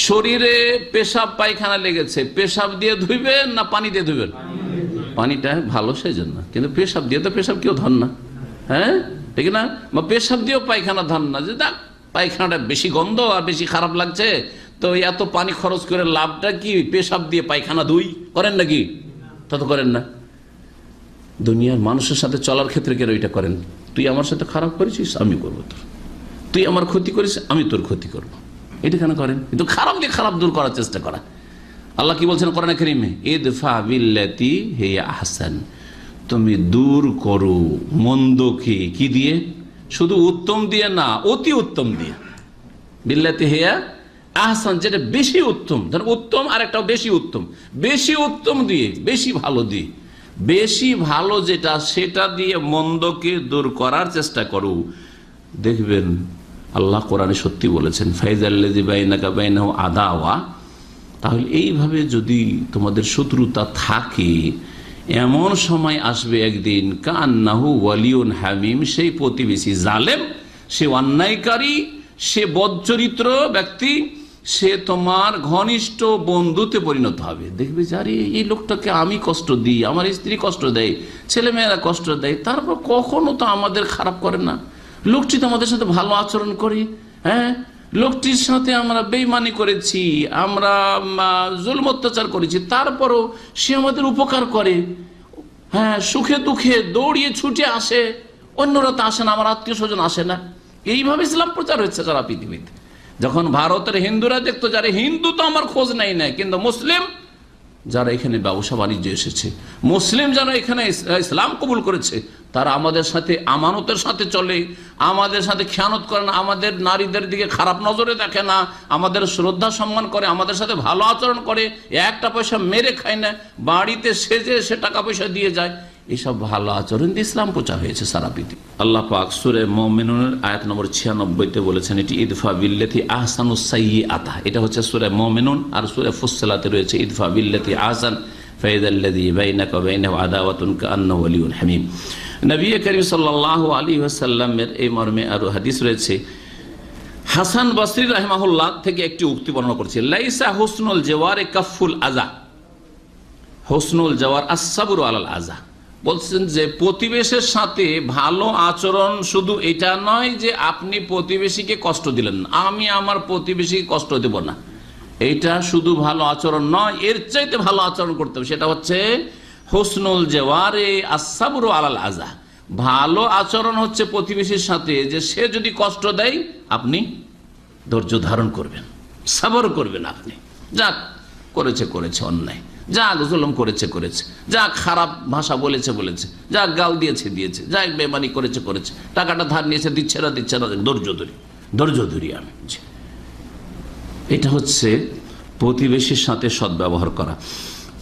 শরীরে পেশাব পায়খানা লেগেছে, পেশাব দিয়ে ধুইবেন না পানি দিয়ে ধুইবেন? পানিটা ভালো সেই জন্য, কিন্তু পেশাব দিয়ে তো পেশাব কেউ ধর না, হ্যাঁ, ঠিক না? বা পেশাব দিয়েও পায়খানা ধর না, যে দেখ পায়খানাটা বেশি গন্ধ আর বেশি খারাপ লাগছে, তো এত পানি খরচ করে লাভটা কি? পেশাব দিয়ে পায়খানা ধুই, করেন নাকি? তা তো করেন না। দুনিয়ার মানুষের সাথে চলার ক্ষেত্রে কেন এটা করেন? তুই আমার সাথে খারাপ করেছিস, আমি করবো তোর, তুই আমার ক্ষতি করিস, আমি তোর ক্ষতি করবো, এটা কেন করেন? কিন্তু খারাপ দিয়ে খারাপ দূর করার চেষ্টা করা। আল্লাহ কি বলছেন কোরআনে কারীমে? ইদফা বিল্লাতি হিয়া আহসান, তুমি দূর করো মন্দকে কি দিয়ে? শুধু উত্তম দিয়ে না, অতি উত্তম দিয়ে। বিল্লাতি হিয়া আহসান, যেটা বেশি উত্তম, ধর উত্তম আর একটা বেশি উত্তম, বেশি উত্তম দিয়ে, বেশি ভালো দিয়ে, বেশি ভালো যেটা সেটা দিয়ে মন্দকে দূর করার চেষ্টা করো। দেখবেন আল্লাহ কোরআনে সত্যি বলেছেন, ফাইজাল্লাযী বাইনাকা বাইনাহু আদাওয়া, তাহলে এইভাবে যদি তোমাদের শত্রুতা থাকে, এমন সময় আসবে একদিন কান্নাহু ওয়ালিউন হামিম, সেই প্রতিবেশী জালেম, সে অন্যায়কারী, সে বদচরিত্র ব্যক্তি, সে তোমার ঘনিষ্ঠ বন্ধুতে পরিণত হবে। দেখবে যে আরে এই লোকটাকে আমি কষ্ট দিই, আমার স্ত্রী কষ্ট দেয়, ছেলেমেয়েরা কষ্ট দেয়, তারপর কখনো তো আমাদের খারাপ করে না, লোকটি তো আমাদের সাথে ভালো আচরণ করে, হ্যাঁ, লোকটির সাথে আমরা বেঈমানি করেছি, আমরা জুলম অত্যাচার করেছি, তারপরও সে আমাদের উপকার করে, হ্যাঁ, সুখে দুঃখে দৌড়িয়ে ছুটে আসে, অন্যরা তো আসে না, আমার আত্মীয় স্বজন আসে না। এইভাবে ইসলাম প্রচার হচ্ছে সারা পৃথিবীতে। যখন ভারতের হিন্দুরা দেখতো যারা হিন্দু তো আমার খোঁজ নেই না, কিন্তু মুসলিম যারা এখানে ব্যবসা বাণিজ্য এসেছে, মুসলিম যারা এখানে ইসলাম কবুল করেছে, তারা আমাদের সাথে আমানতের সাথে চলে, আমাদের সাথে খেয়ানত করে না, আমাদের নারীদের দিকে খারাপ নজরে দেখে না, আমাদের শ্রদ্ধা সম্মান করে, আমাদের সাথে ভালো আচরণ করে, একটা পয়সা মেরে খায় না, বাড়িতে সেজে সে টাকা পয়সা দিয়ে যায়। এইসব ভালো আচরণ দিয়ে ইসলাম প্রচার হয়েছে সারা পৃথিবী। আল্লাহ পাক সূরা মুমিনুনের আয়াত নম্বর 96-তে বলেছেন এটি ইদফা বিল্লাতি আহসানুস সাইয়্যাতা, এটা হচ্ছে সূরা মুমিনুন। আর সূরা ফুসসিলাতে রয়েছে ইদফা বিল্লাতি আহসান ফাইযাল্লাযী বাইনাকা ওয়া বাইনাহু আদাওয়াতুন কাআন্নাহু ওয়ালিয়্যুন হামীম। নবী করিম সাল্লাল্লাহু আলাইহি ওয়াসাল্লামের এই মর্মে আরো হাদিস রয়েছে। হাসান বসরি রাহিমাহুল্লাহ থেকে একটি উক্তি বর্ণনা করছে, লাইসা হুসনুল জাওয়ারি কাফুল আযা, হুসনুল জাওয়ার আস-সাবরু আলাল আযা। বলছেন যে প্রতিবেশীর সাথে ভালো আচরণ শুধু এটা নয় যে আপনি প্রতিবেশীকে কষ্ট দিলেন, আমি আমার প্রতিবেশীকে কষ্ট দেব না, এইটা শুধু ভালো আচরণ নয়, এর চাইতে ভালো আচরণ করতে হবে। সেটা হচ্ছে হুসনুল জাওয়ারে আস-সাবরু আলাল আযা। ভালো আচরণ হচ্ছে প্রতিবেশীর সাথে যে সে যদি কষ্ট দেয় আপনি ধৈর্য ধারণ করবেন, সবর করবেন। আপনি যা করেছে করেছে অন্যায়, যা জুলুম করেছে করেছে, যা খারাপ ভাষা বলেছে বলেছে, যা গাল দিয়েছে দিয়েছে, যা বেমানি করেছে করেছে, টাকাটা ধার নিয়েছে দিচ্ছে না দিচ্ছে না, ধৈর্য ধরি আমি। এটা হচ্ছে প্রতিবেশীর সাথে সদ্ব্যবহার করা।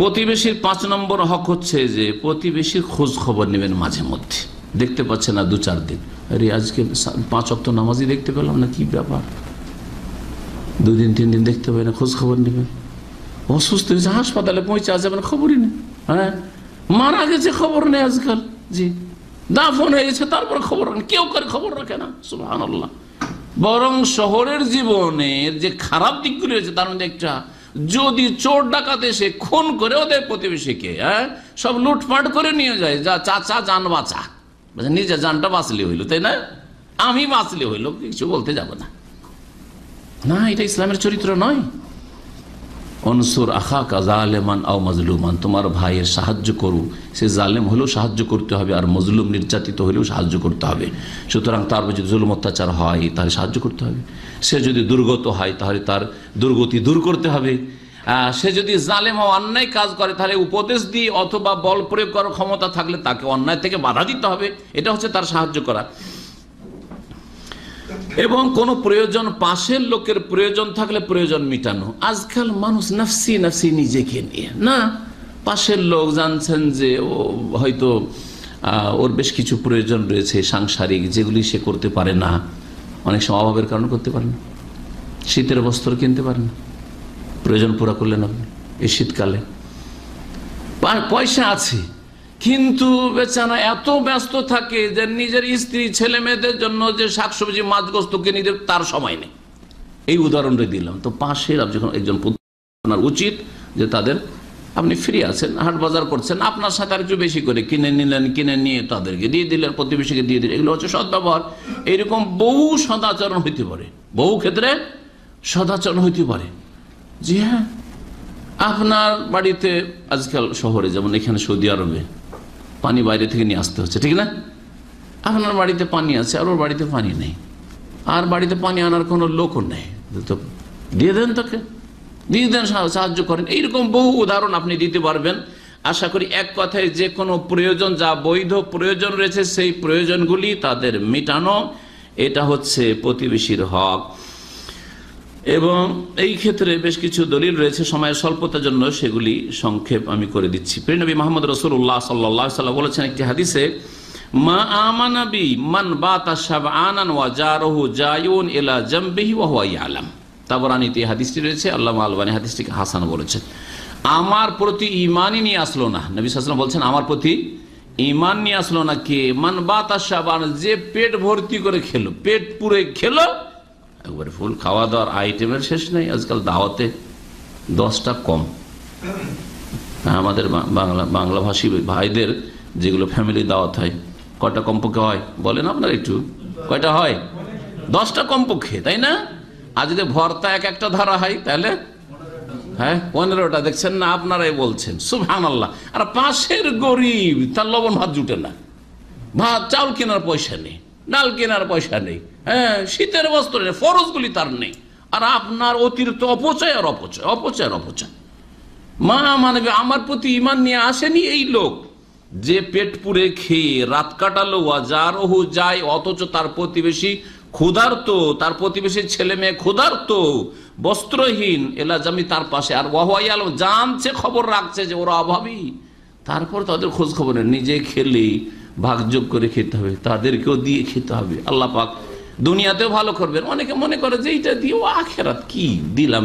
প্রতিবেশীর 5 নম্বর হক হচ্ছে যে প্রতিবেশীর খোঁজ খবর নেবেন মাঝে মধ্যে। দেখতে পাচ্ছে না 2-4 দিন, আরে আজকে 5 ওয়াক্ত নামাজই দেখতে পেলাম না, কি ব্যাপার, 2 দিন 3 দিন দেখতে পাই না, খোঁজ খবর নেবেন। অসুস্থ হয়েছে, হাসপাতালে পৌঁছে যাবেন, খবরই নেই। হ্যাঁ, মারা গেছে, খবর নেই আজকাল। জি, দাফন হয়ে গেছে, তারপর খবর রাখেন, কেউ করে খবর রাখে না। সুবহানাল্লাহ। বরং শহরের জীবনের যে খারাপ দিকগুলি রয়েছে তার মধ্যে একটা, যদি চোর ডাকাত এসে খুন করে ওদের প্রতিবেশীকে, সব লুটপাট করে নিয়ে যায়, যা চাচা যান বাঁচা, নিজে জানটা বাঁচলে হইল, তাই না, আমি বাঁচলে হইল, কিছু বলতে যাব না। না, এটা ইসলামের চরিত্র নয়। অনসুর আখাকা জালেমান আও মাজলুমান, তোমার ভাইয়ের সাহায্য করু, সে জালেম হলেও সাহায্য করতে হবে, আর মজলুম নির্যাতিত হলেও সাহায্য করতে হবে। সুতরাং তার যদি জুলুম অত্যাচার হয় তাহলে সাহায্য করতে হবে, সে যদি দুর্গত হয় তাহলে তার দুর্গতি দূর করতে হবে, সে যদি জালেম ও অন্যায় কাজ করে তাহলে উপদেশ দিয়ে অথবা বল প্রয়োগ করার ক্ষমতা থাকলে তাকে অন্যায় থেকে বাধা দিতে হবে। এটা হচ্ছে তার সাহায্য করা। এবং কোন প্রয়োজন, পাশের লোকের প্রয়োজন থাকলে প্রয়োজন মিটানো। আজকাল মানুষ নফসি নফসি নিজেকে নিয়ে না, পাশের লোক জানছেন যে ও হয়তো ওর বেশ কিছু প্রয়োজন রয়েছে সাংসারিক, যেগুলি সে করতে পারে না, অনেক সময় অভাবের কারণে করতে পারে না, শীতের বস্ত্র কিনতে পারে না, প্রয়োজন পুরা করলেন আপনি এই শীতকালে, পয়সা আছে কিন্তু বেচারা এত ব্যস্ত থাকে যে নিজের স্ত্রী ছেলে মেয়েদের জন্য যে শাকসবজি মাছ গোস্ত কিনে দেবে তার সময় নেই। এই উদাহরণটা দিলাম। তো পাশের যখন একজন আপনার উচিত যে তাদের, আপনি ফ্রি আছেন, হাট বাজার করছেন, আপনার সাথে আর একটু বেশি করে কিনে নিলেন, কিনে নিয়ে তাদেরকে দিয়ে দিলেন, প্রতিবেশীকে দিয়ে দিলেন, এগুলো হচ্ছে সদ্ব্যবহার। এইরকম বহু সদাচরণ হইতে পারে, বহু ক্ষেত্রে সদাচরণ হইতে পারে। জি হ্যাঁ, আপনার বাড়িতে আজকাল শহরে যেমন এখানে সৌদি আরবে পানি বাইরে থেকে নিয়ে আসতে হচ্ছে, ঠিক না? আপনার বাড়িতে পানি আছে আর ওর বাড়িতে পানি নেই, আর বাড়িতে পানি আনার কোনো লোকও নেই, তো দিয়ে দেন, তাকে দিয়ে দেন, সাহায্য করেন। এইরকম বহু উদাহরণ আপনি দিতে পারবেন। আশা করি এক কথায় যে কোনো প্রয়োজন, যা বৈধ প্রয়োজন রয়েছে সেই প্রয়োজনগুলি তাদের মেটানো, এটা হচ্ছে প্রতিবেশীর হক। এবং এই ক্ষেত্রে বেশ কিছু দলিল রয়েছে, সময়ের স্বল্পতার জন্য সেগুলি সংক্ষেপ আমি করে দিচ্ছি। প্রিয় নবী মুহাম্মদ রাসূলুল্লাহ সাল্লাল্লাহু আলাইহি ওয়াসাল্লাম বলেছেন একটি হাদিসে, মা আমানা বি মান বাতা শাবআনান ওয়া জারুহু জায়ুন ইলা জামবিহি ওয়া হুয়া ইয়ালাম। তাবরানীতে এই হাদিসটি রয়েছে, আল্লামা আলবানী হাদিসটিকে হাসান বলেছেন। আমার প্রতি ঈমানই নিয়ে আসলো না, নবী সাল্লাল্লাহু আলাইহি ওয়াসাল্লাম বলছেন আমার প্রতি ঈমান নিয়ে আসলো না কে? মান বাতা শাবআন, যে পেট ভর্তি করে খেলো, পেট পুরে খেলো, একবারে ফুল খাওয়া দাওয়ার আইটেমের শেষ নেই। আজকাল দাওয়াতে 10টা কম। আমাদের বাংলাভাষী ভাইদের যেগুলো ফ্যামিলি দাওয়াত হয়, কয়টা কমপক্ষে হয় বলেন আপনার একটু, কয়টা হয়? 10টা কমপক্ষে, তাই না? আর যদি ভর্তা এক একটা ধরা হয় তাহলে 15টা, দেখছেন না? আপনারাই বলছেন সুবহানাল্লাহ। আর পাশের গরিব, তার লবণ ভাত জুটে না, ভাত চাউল কেনার পয়সা নেই, ডাল কেনার পয়সা নেই, শীতের বস্ত্র নেই, ফরজগুলি তার নেই, আর আপনার অতিরিক্ত অপচয় আর অপচয়, অপচয় আর অপচয়। মা মানবে আমার প্রতি ঈমান নিয়ে আসেনি এই লোক যে পেট পুরে খেয়ে রাত কাটালো, ওয়াজারহু যায়, অথচ তার প্রতিবেশী ক্ষুধার্ত, তার প্রতিবেশীর ছেলে মেয়ে ক্ষুধার্ত, বস্ত্রহীন, এলা জামি তার পাশে, আর ওয়াহওয়াইয়াল জানছে, খবর রাখছে যে ওরা অভাবী, তারপর তাদের খোঁজ খবর নিজে খেলেই ভাগযোগ করে খেতে হবে, তাদেরকেও দিয়ে খেতে হবে। আল্লাহ পাক দুনিয়াতেও ভালো করবেন। অনেকে মনে করে যে এইটা দিয়ে ও আখেরাত কি দিলাম,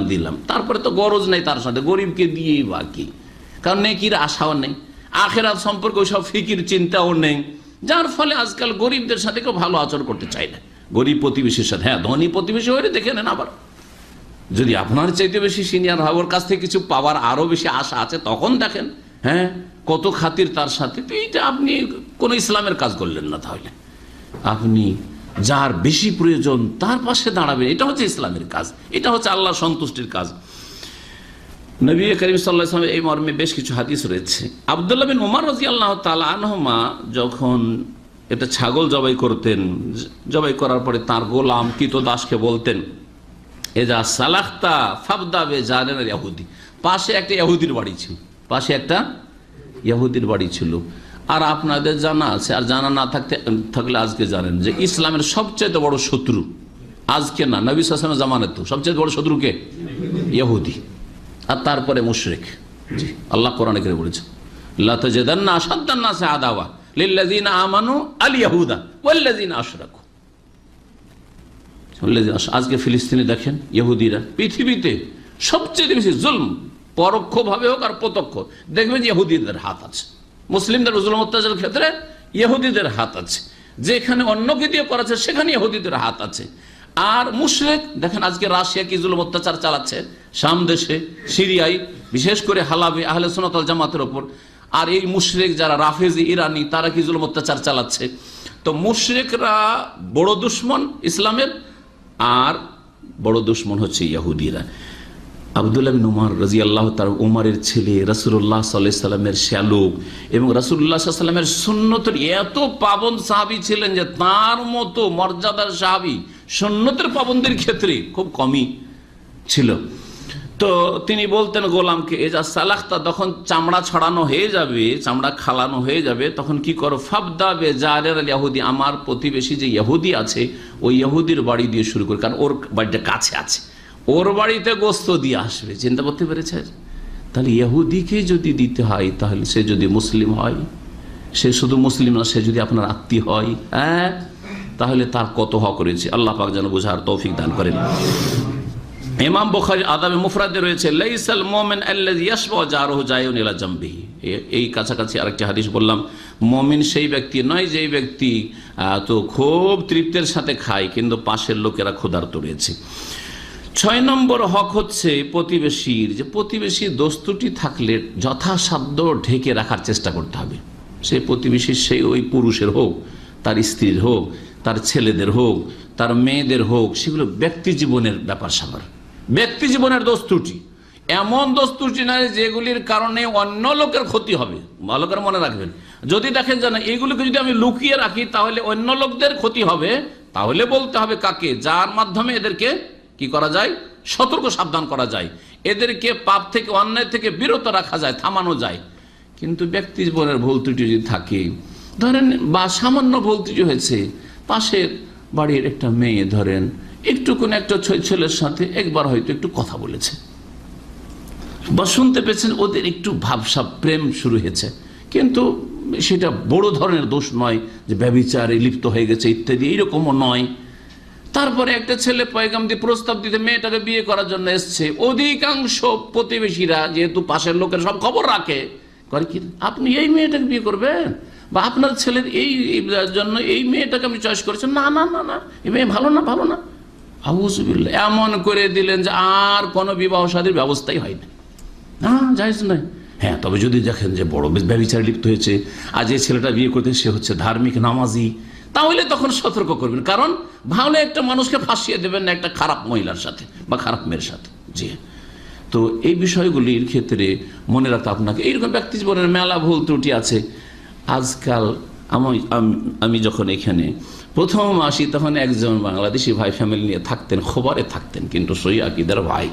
তারপরে তো গরজ নেই তার সাথে, গরিবকে দিয়েই বাকি, কারণ নেকির আশাও নেই, আখেরাত সম্পর্কে ওইসব ফিকির চিন্তাও নেই, যার ফলে আজকাল গরিবদের সাথে কেউ ভালো আচরণ করতে চায় না। গরিব প্রতিবেশীর সাথে, হ্যাঁ ধনী প্রতিবেশী হয়ে দেখে নেন, আবার যদি আপনার চাইতে বেশি সিনিয়র হয়, ওর কাছ থেকে কিছু পাওয়ার আরো বেশি আশা আছে, তখন দেখেন কত খাতির তার সাথে। তো এইটা আপনি কোন ইসলামের কাজ করলেন না। তাহলে আপনি যার বেশি প্রয়োজন তার পাশে দাঁড়াবেন, এটা হচ্ছে ইসলামের কাজ, এটা হচ্ছে আল্লাহর সন্তুষ্টির কাজ। নবী করিম সাল্লাল্লাহু আলাইহি ওয়াসাল্লাম এই মর্মে বেশ কিছু হাদিস রয়েছে। আব্দুল্লাহ বিন উমর রাদিয়াল্লাহু তাআলা আনহুমা যখন একটা ছাগল জবাই করতেন, জবাই করার পরে তার গোলাম কৃতদাসকে বলতেন, এজা সালাখতা ফাবদা বিজারিন ইয়াহুদি। পাশে একটা ইহুদির বাড়ি ছিল, পাশে একটা ইহুদির বাড়ি ছিল। আর আপনাদের জানা আছে, আর জানা না থাকলে আজকে জানেন যে ইসলামের সবচেয়ে বড় শত্রু, আজকে না, নবী সাল্লাল্লাহু আলাইহি ওয়াসাল্লামের জামানাতে সবচেয়ে বড় শত্রু কে? ইহুদি, আর তারপরে মুশরিক। জি, আল্লাহ কোরআনে করে বলেছেন, লা তাজিদান্না আশাদ্দান নাসি আদাওয়া লিল্লাযিনা আমানু আল ইয়াহুদা ওয়াল্লাযিনা আশরাকু। আজকে ফিলিস্তিনে দেখেন, ইহুদিরা পৃথিবীতে সবচেয়ে বেশি জুলম, পরোক্ষভাবে হোক আর প্রত্যক্ষ, দেখবেন ইহুদিদের হাত আছে। মুসলিমদের জুলম অত্যাচারের ক্ষেত্রে ইহুদিদের হাত আছে, যেখানে অন্যকে দিয়ে করাচ্ছে সেখানে ইহুদিদের হাত আছে। আর মুশরিক দেখেন আজকে রাশিয়া কি জুলম অত্যাচার চালাচ্ছে শাম দেশে, সিরিয়ায়, বিশেষ করে হালাবে আহলে সুন্নাত ওয়াল জামাতের ওপর। আর এই মুশরিক যারা রাফেজি ইরানি, তারা কি জুলম অত্যাচার চালাচ্ছে। তো মুশরিকরা বড় দুশ্মন ইসলামের, আর বড় দুশ্মন হচ্ছে ইহুদিরা। আব্দুল্লাহ বিন উমর রাদিয়াল্লাহু তাআলা, উমরের ছেলে, রাসূলুল্লাহ সাল্লাল্লাহু আলাইহি সাল্লামের শ্যালক এবং রাসূলুল্লাহ সাল্লাল্লাহু আলাইহি সাল্লামের সুন্নতের এত পাবন্দ সাহাবী ছিলেন যে তার মতো মর্যাদার সাহাবী সুন্নতের পাবন্দের ক্ষেত্রে খুব কমই ছিল। তো তিনি বলতেন গোলামকে, এজা সালাখতা, যখন চামড়া ছড়ানো হয়ে যাবে, চামড়া খালানো হয়ে যাবে, তখন কি করো, ফাবদা বে জারের আল ইহুদি, আমার প্রতিবেশী যে ইহুদি আছে ওই ইহুদির বাড়ি দিয়ে শুরু করে, কারণ ওর বাড়িটা কাছে আছে, ওর বাড়িতে গোস্ত দিয়ে আসবে। চিন্তা করতে পেরেছে? তাহলে ইহুদিকে যদি দিতে হয়, তাহলে সে যদি মুসলিম হয়, সে শুধু মুসলিম না, সে যদি আপনার আত্মীয় হয়, হ্যাঁ, তাহলে তার কত হক রয়েছে। আল্লাহ পাক যেন বোঝার তৌফিক দান করেন। ইমাম বুখারী আদাবে মুফরাদে রয়েছে, লাইসাল মুমিন আল্লাযী ইয়াশবা জারহু জায়ুন ইলা জামবিহি। এই কাছাকাছি আরেকটি হাদিস বললাম, মুমিন সেই ব্যক্তি নয় যেই ব্যক্তি তো খুব তৃপ্তির সাথে খায় কিন্তু পাশের লোকেরা ক্ষুধার্ত রয়েছে। 6 নম্বর হক হচ্ছে প্রতিবেশীর, যে প্রতিবেশীর দোস্তুটি থাকলে যথাসাধ্য ঢেকে রাখার চেষ্টা করতে হবে। সেই প্রতিবেশীর, সেই ওই পুরুষের হোক, তার স্ত্রীর হোক, তার ছেলেদের হোক, তার মেয়েদের হোক, সেগুলো ব্যক্তি জীবনের ব্যাপার স্যাপার, ব্যক্তি জীবনের দোস্তুটি, এমন দোস্তুটি নয় যেগুলির কারণে অন্য লোকের ক্ষতি হবে। ভালো করে মনে রাখবেন, যদি দেখেন যে না এইগুলোকে যদি আমি লুকিয়ে রাখি তাহলে অন্য লোকদের ক্ষতি হবে, তাহলে বলতে হবে কাকে, যার মাধ্যমে এদেরকে কি করা যায়, সতর্ক সাবধান করা যায়, এদেরকে পাপ থেকে, অন্যায় থেকে বিরত রাখা যায়, থামানো যায়। কিন্তু ব্যক্তি জীবনের ভুল ত্রুটি যদি থাকে, ধরেন বা সামান্য ভুল ত্রুটি হয়েছে, পাশের বাড়ির একটা মেয়ে ধরেন একটু কোন একটা ছেলের সাথে একবার হয়তো একটু কথা বলেছে বা শুনতে পেয়েছেন ওদের একটু ভাবসাব প্রেম শুরু হয়েছে, কিন্তু সেটা বড় ধরনের দোষ নয় যে ব্যভিচারে লিপ্ত হয়ে গেছে ইত্যাদি, এইরকমও নয়। তারপরে একটা ছেলে পয়গাম দিয়ে প্রস্তাব দিতে মেয়েটাকে বিয়ে করার জন্য এসছে, অধিকাংশ প্রতিবেশীরা যেহেতু পাশের লোকের সব খবর রাখে, করে কি আপনি এই মেয়েটাকে বিয়ে করবেন, বা আপনার ছেলের এই জন্য এই মেয়েটাকে আপনি চয়েস করেছেন, না না না না এই মেয়ে ভালো না, ভালো না, আউযুবিল্লাহ, এমন করে দিলেন যে আর কোনো বিবাহ শাদীর ব্যবস্থাই হয় না। হ্যাঁ, জায়েজ নয়। হ্যাঁ, তবে যদি দেখেন যে বড় ব্যভিচারে লিপ্ত হয়েছে, আর যে ছেলেটা বিয়ে করতে সে হচ্ছে ধার্মিক নামাজি, তাহলে তখন সতর্ক করবেন, কারণ ভালো একটা মানুষকে ফাঁসিয়ে দেবেন না একটা খারাপ মহিলার সাথে বা খারাপ মেয়ের সাথে। জি, তো এই বিষয়গুলির ক্ষেত্রে মনে রাখতে আপনাকে, এইরকম ব্যক্তি জীবনের মেলা ভুল ত্রুটি আছে। আজকাল আমি যখন এখানে প্রথম আসি তখন একজন বাংলাদেশি ভাই ফ্যামিলি নিয়ে থাকতেন, খবরে থাকতেন, কিন্তু সহি আকীদার ভাই